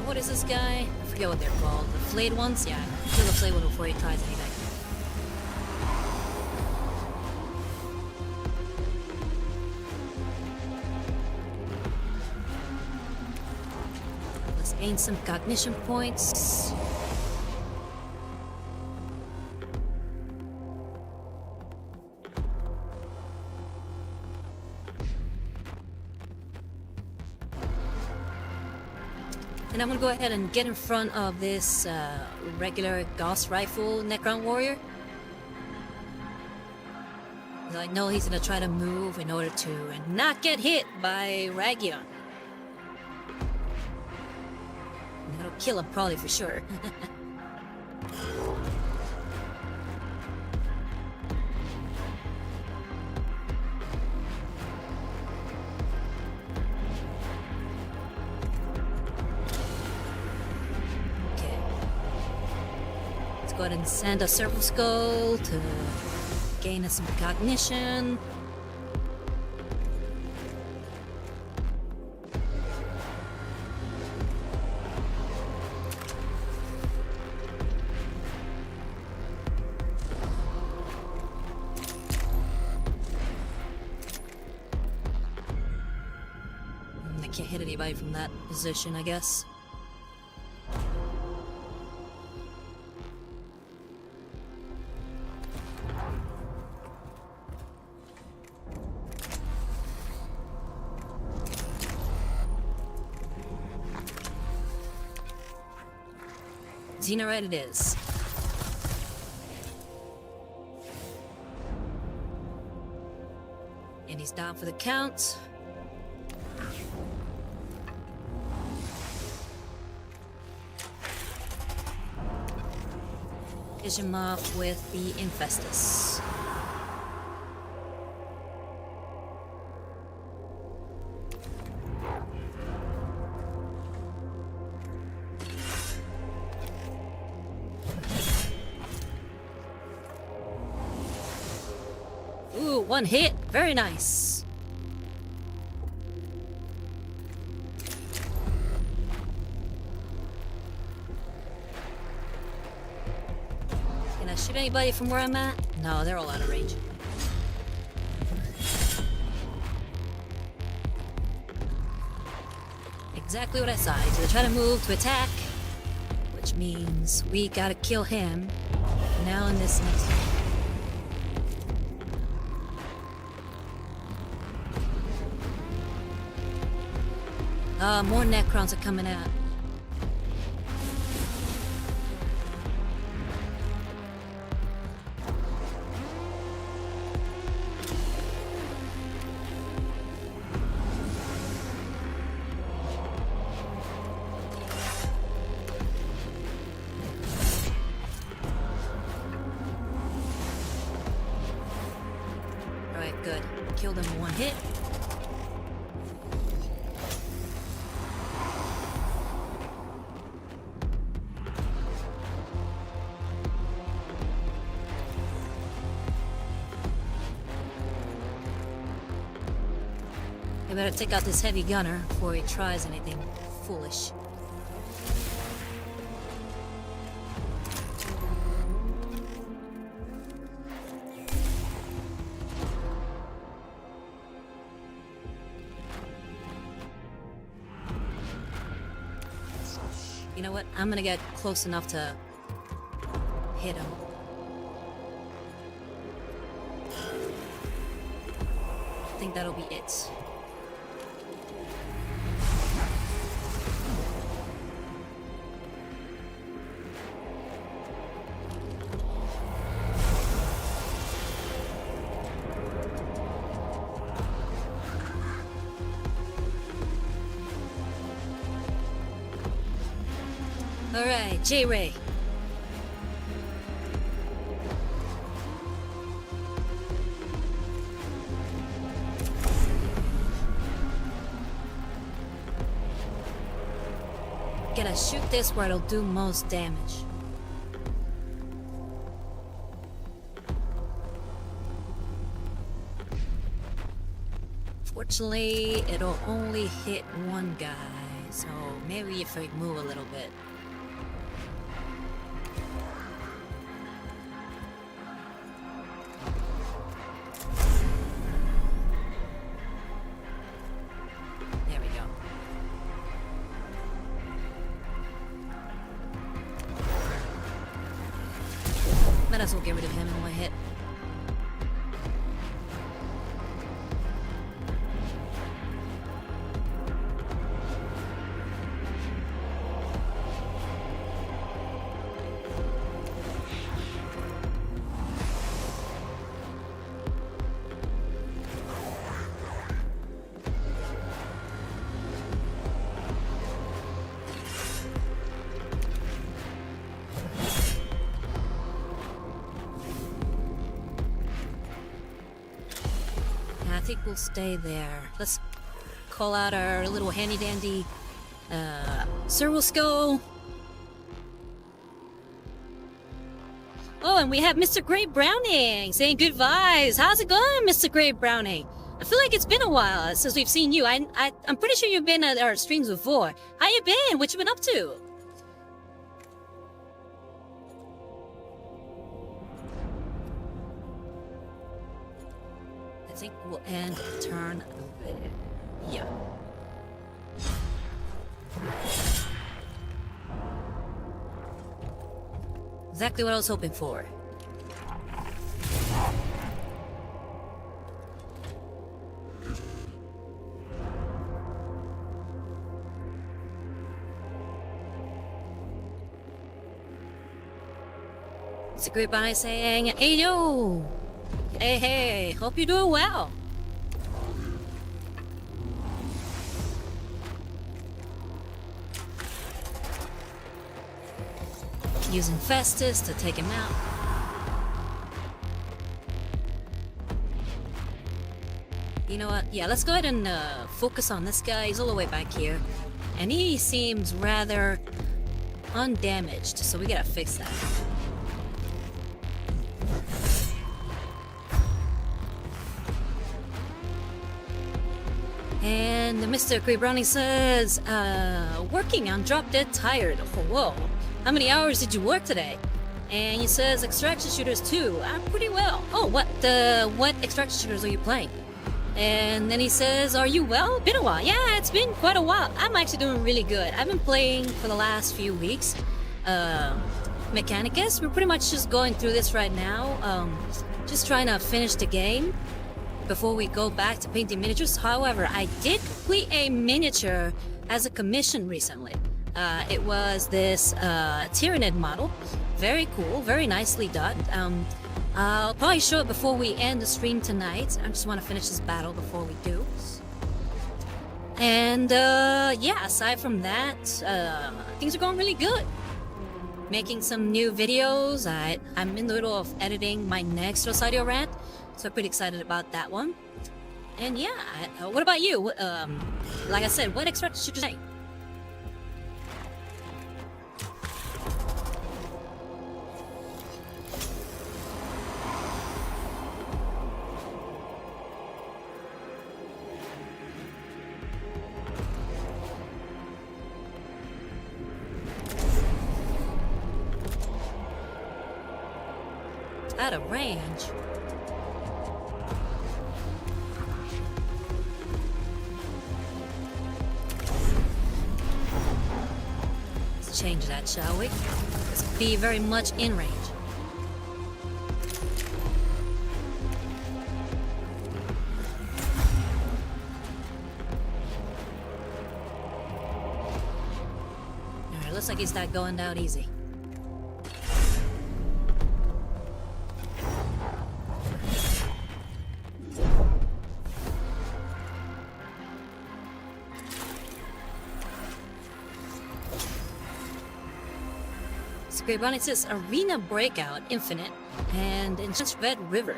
what is this guy? I forget what they're called. The flayed ones? Yeah, kill the flayed one before he tries anything. Let's gain some cognition points. And I'm gonna go ahead and get in front of this regular Gauss Rifle Necron Warrior. I know he's gonna try to move in order to not get hit by Ragion. That'll kill him probably for sure. Okay. Let's go ahead and send a Serpent Skull to gain us some cognition. I can't hit anybody from that position, I guess. Xenorite it is. And he's down for the count. Finish him off with the Infestus. Ooh, one hit. Very nice. Can I shoot anybody from where I'm at? No, they're all out of range. Exactly what I saw. He's gonna try to move to attack, which means we gotta kill him now in this next. More Necrons are coming out. Alright, good. Killed him in one hit. I better take out this heavy gunner before he tries anything foolish. You know what? I'm gonna get close enough to hit him. I think that'll be it. Alright, J-Ray. Gotta shoot this where it'll do most damage. Fortunately, it'll only hit one guy, so maybe if I move a little bit. There we go. Might as well get rid of him in one hit. think we'll stay there. Let's call out our little handy-dandy servo skull. Oh, and we have Mr. Great Browning saying good vibes. How's it going, Mr. Great Browning? I feel like it's been a while since we've seen you. I'm pretty sure you've been at our streams before. How you been? What you been up to? I think we'll end turn there. Yeah. Exactly what I was hoping for. It's a great by saying, hey yo! Hey, hope you're doing well. Using Festus to take him out. You know what? Yeah, let's go ahead and focus on this guy. He's all the way back here. And he seems rather undamaged, so we gotta fix that. And Mr. Great Brownie says, working on Drop Dead Tired. Oh, whoa. How many hours did you work today? And he says, extraction shooters too. I'm pretty well. Oh, what extraction shooters are you playing? And then he says, are you well? Been a while. Yeah, it's been quite a while. I'm actually doing really good. I've been playing for the last few weeks. Mechanicus. We're pretty much just going through this right now. Just trying to finish the game before we go back to painting miniatures. However, I did complete a miniature as a commission recently. It was this Tyrannid model. Very cool, very nicely done. I'll probably show it before we end the stream tonight. I just want to finish this battle before we do. And yeah, aside from that, things are going really good. Making some new videos. I'm in the middle of editing my next Rosario rant, so I'm pretty excited about that one. And yeah, what about you? Like I said, what extraction should you say? Out of range. Let's change that, shall we? Let's be very much in range. Alright, looks like he's not going down easy. Great Bonnie says Arena Breakout Infinite and Enchanted Red River.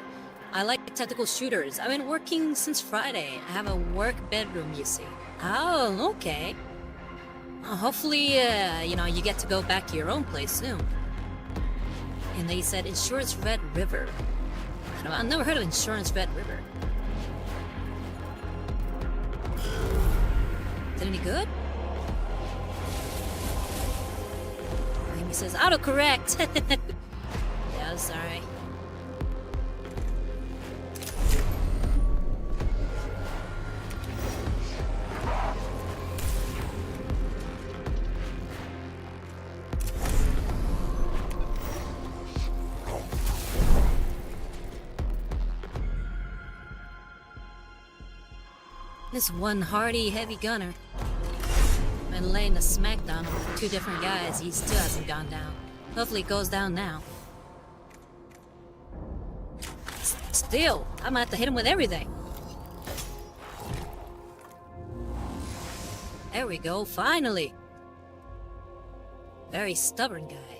I like tactical shooters. I've been working since Friday. I have a work bedroom, you see. Oh, okay. Hopefully, you know, you get to go back to your own place soon. And they said Insurance Red River. I've never heard of Insurance Red River. Is it any good? He says autocorrect. Yeah, sorry. This one hardy heavy gunner been laying a smackdown on 2 different guys. He still hasn't gone down. Hopefully it goes down now. Still, I'm gonna have to hit him with everything. There we go, finally. Very stubborn guy.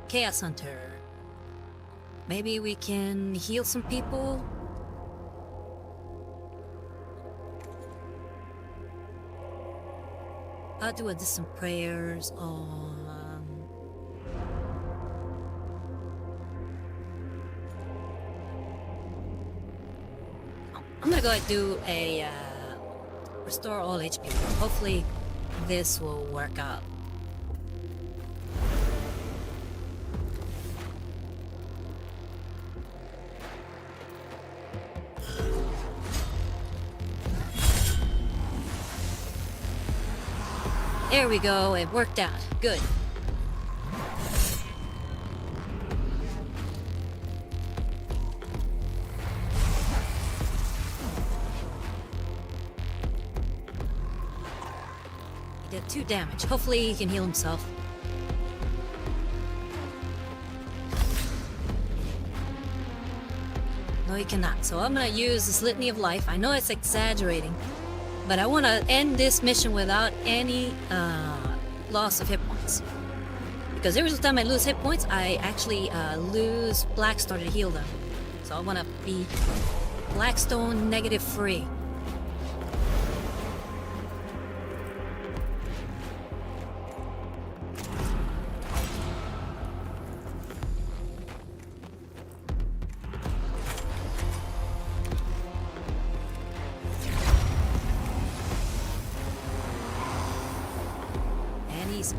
Chaos Hunter. Maybe we can heal some people? I'll do some prayers on... I'm gonna go and do a restore all HP. Hopefully this will work out. There we go, it worked out. Good. He did 2 damage. Hopefully he can heal himself. No, he cannot. So I'm gonna use this Litany of Life. I know it's exaggerating, but I want to end this mission without any loss of hit points. Because every time I lose hit points, I actually lose Blackstone to heal them. So I want to be Blackstone negative free.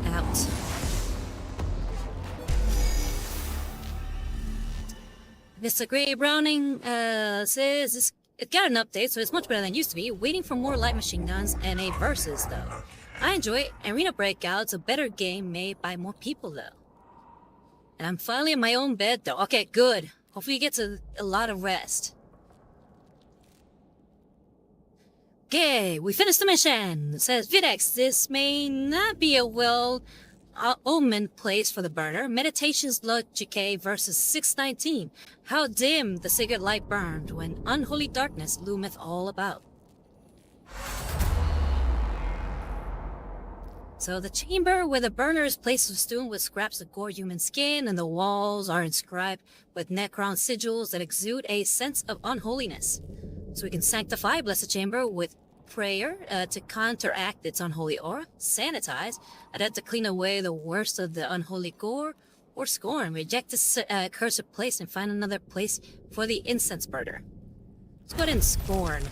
Out. Mr. Gray Browning says it got an update, so it's much better than it used to be. Waiting for more light machine guns and a versus, though. I enjoy it. Arena Breakout's a better game made by more people, though. And I'm finally in my own bed, though. Okay, good. Hopefully you get a lot of rest. Okay, we finished the mission. It says Videx, this may not be a well-omened place for the burner. Meditation's WH40K versus 619. How dim the sacred light burned when unholy darkness loometh all about. So the chamber where the burner is placed was strewn with scraps of gored human skin, and the walls are inscribed with Necron sigils that exude a sense of unholiness. So we can sanctify Blessed Chamber with prayer to counteract its unholy aura, sanitize, and then to clean away the worst of the unholy gore, or scorn. Reject this cursed place and find another place for the incense burner. Let's go ahead and scorn.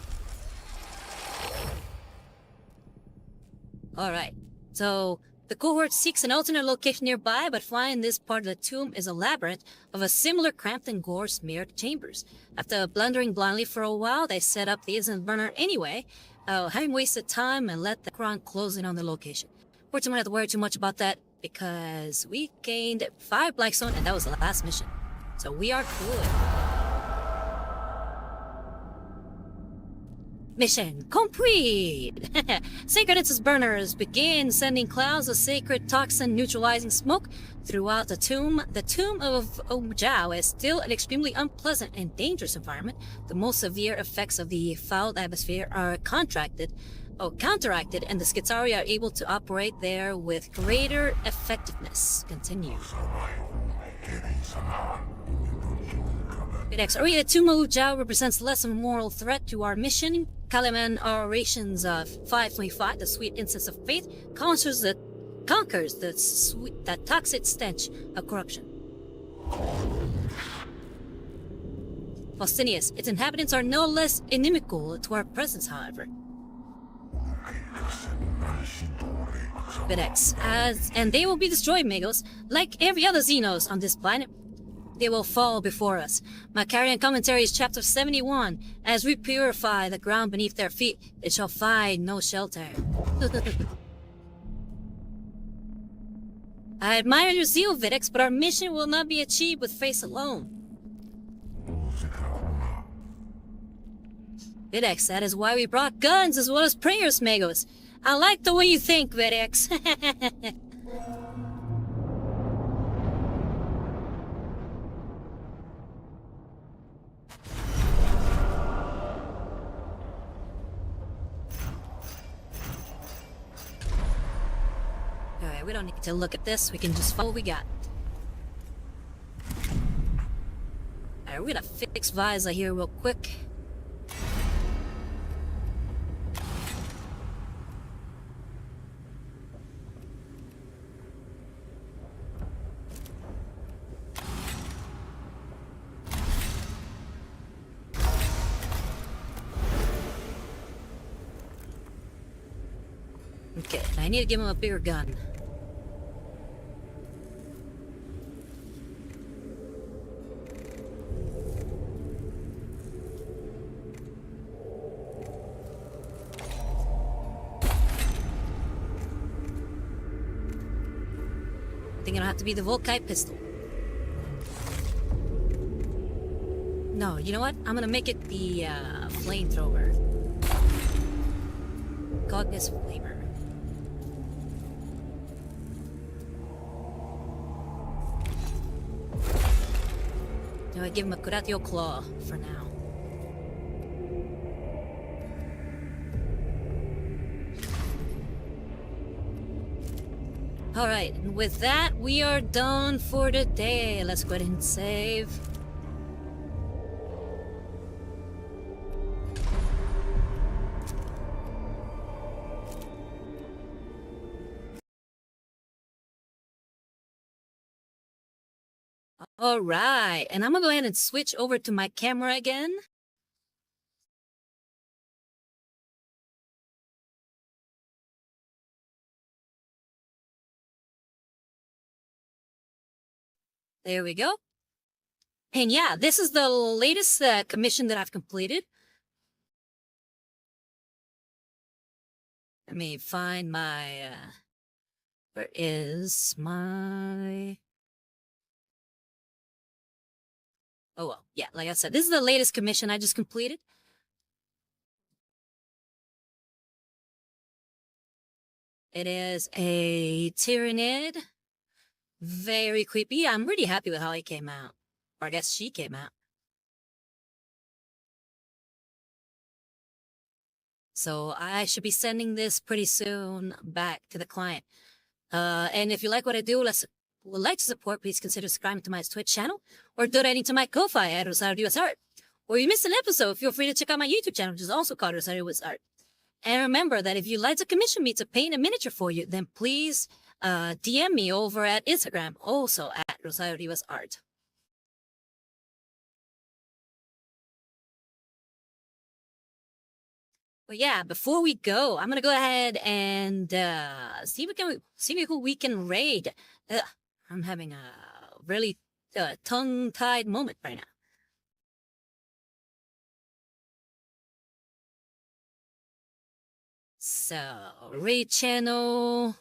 Alright, so the cohort seeks an alternate location nearby, but find this part of the tomb is a labyrinth of a similar cramped and gore-smeared chambers. After blundering blindly for a while, they set up the incense burner anyway, having wasted time and let the Necron close in on the location. Fortunately, I don't have to worry too much about that because we gained 5 Blackstone and that was the last mission. So we are good. Mission complete! Sacred incense burners begin sending clouds of sacred toxin neutralizing smoke throughout the tomb. The tomb of Ojao is still an extremely unpleasant and dangerous environment. The most severe effects of the foul atmosphere are counteracted, and the Skitarii are able to operate there with greater effectiveness. Continue. The tomb of Ojao represents less of a moral threat to our mission. Kalaman orations of 525, the sweet incense of faith, conquers the toxic stench of corruption. Faustinius, its inhabitants are no less inimical to our presence, however. Videx, and they will be destroyed, Magos, like every other Xenos on this planet. They will fall before us. Macarian Commentaries, chapter 71. As we purify the ground beneath their feet, it shall find no shelter. I admire your zeal, Videx, but our mission will not be achieved with faith alone. Videx, that is why we brought guns as well as prayers, Magos. I like the way you think, Videx. We don't need to look at this, we can just follow what we got. Alright, we're gonna fix Visa here real quick. Okay, I need to give him a bigger gun. I think it'll have to be the Volkite pistol. No, you know what? I'm gonna make it the flamethrower. Cognis flavor. I give him a Curatio Claw for now. Alright, and with that, we are done for the day. Let's go ahead and save. Alright, and I'm gonna go ahead and switch over to my camera again. There we go. And yeah, this is the latest commission that I've completed. Let me find my... where is my... Oh well, yeah, like I said, this is the latest commission I just completed. It is a Tyrannid. Very creepy. I'm really happy with how he came out. Or I guess she came out. So I should be sending this pretty soon back to the client. And if you like what I do, would like to support, please consider subscribing to my Twitch channel or donating to my Ko-Fi at Rosario US Art. Or if you missed an episode, feel free to check out my YouTube channel, which is also called Rosario US Art. And remember that if you'd like to commission me to paint a miniature for you, then please DM me over at Instagram, also at Rosario US Art. But yeah, before we go, I'm gonna go ahead and see who we can raid. I'm having a really tongue-tied moment right now. So, raid channel.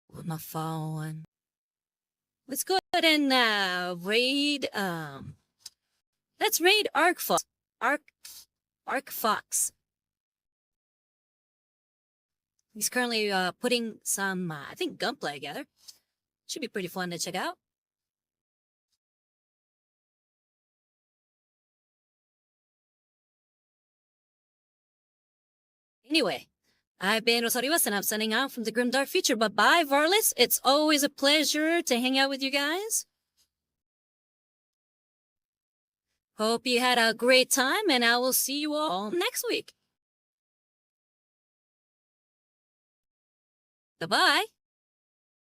What am I following? Let's go ahead and raid. Let's raid Arc Fox. Arc Fox. He's currently putting some, I think, gunplay together. Should be pretty fun to check out. Anyway, I've been Rosario and I'm signing out from the Grim Dark Future. Bye-bye, Varlis. It's always a pleasure to hang out with you guys. Hope you had a great time, and I will see you all next week. Bye-bye.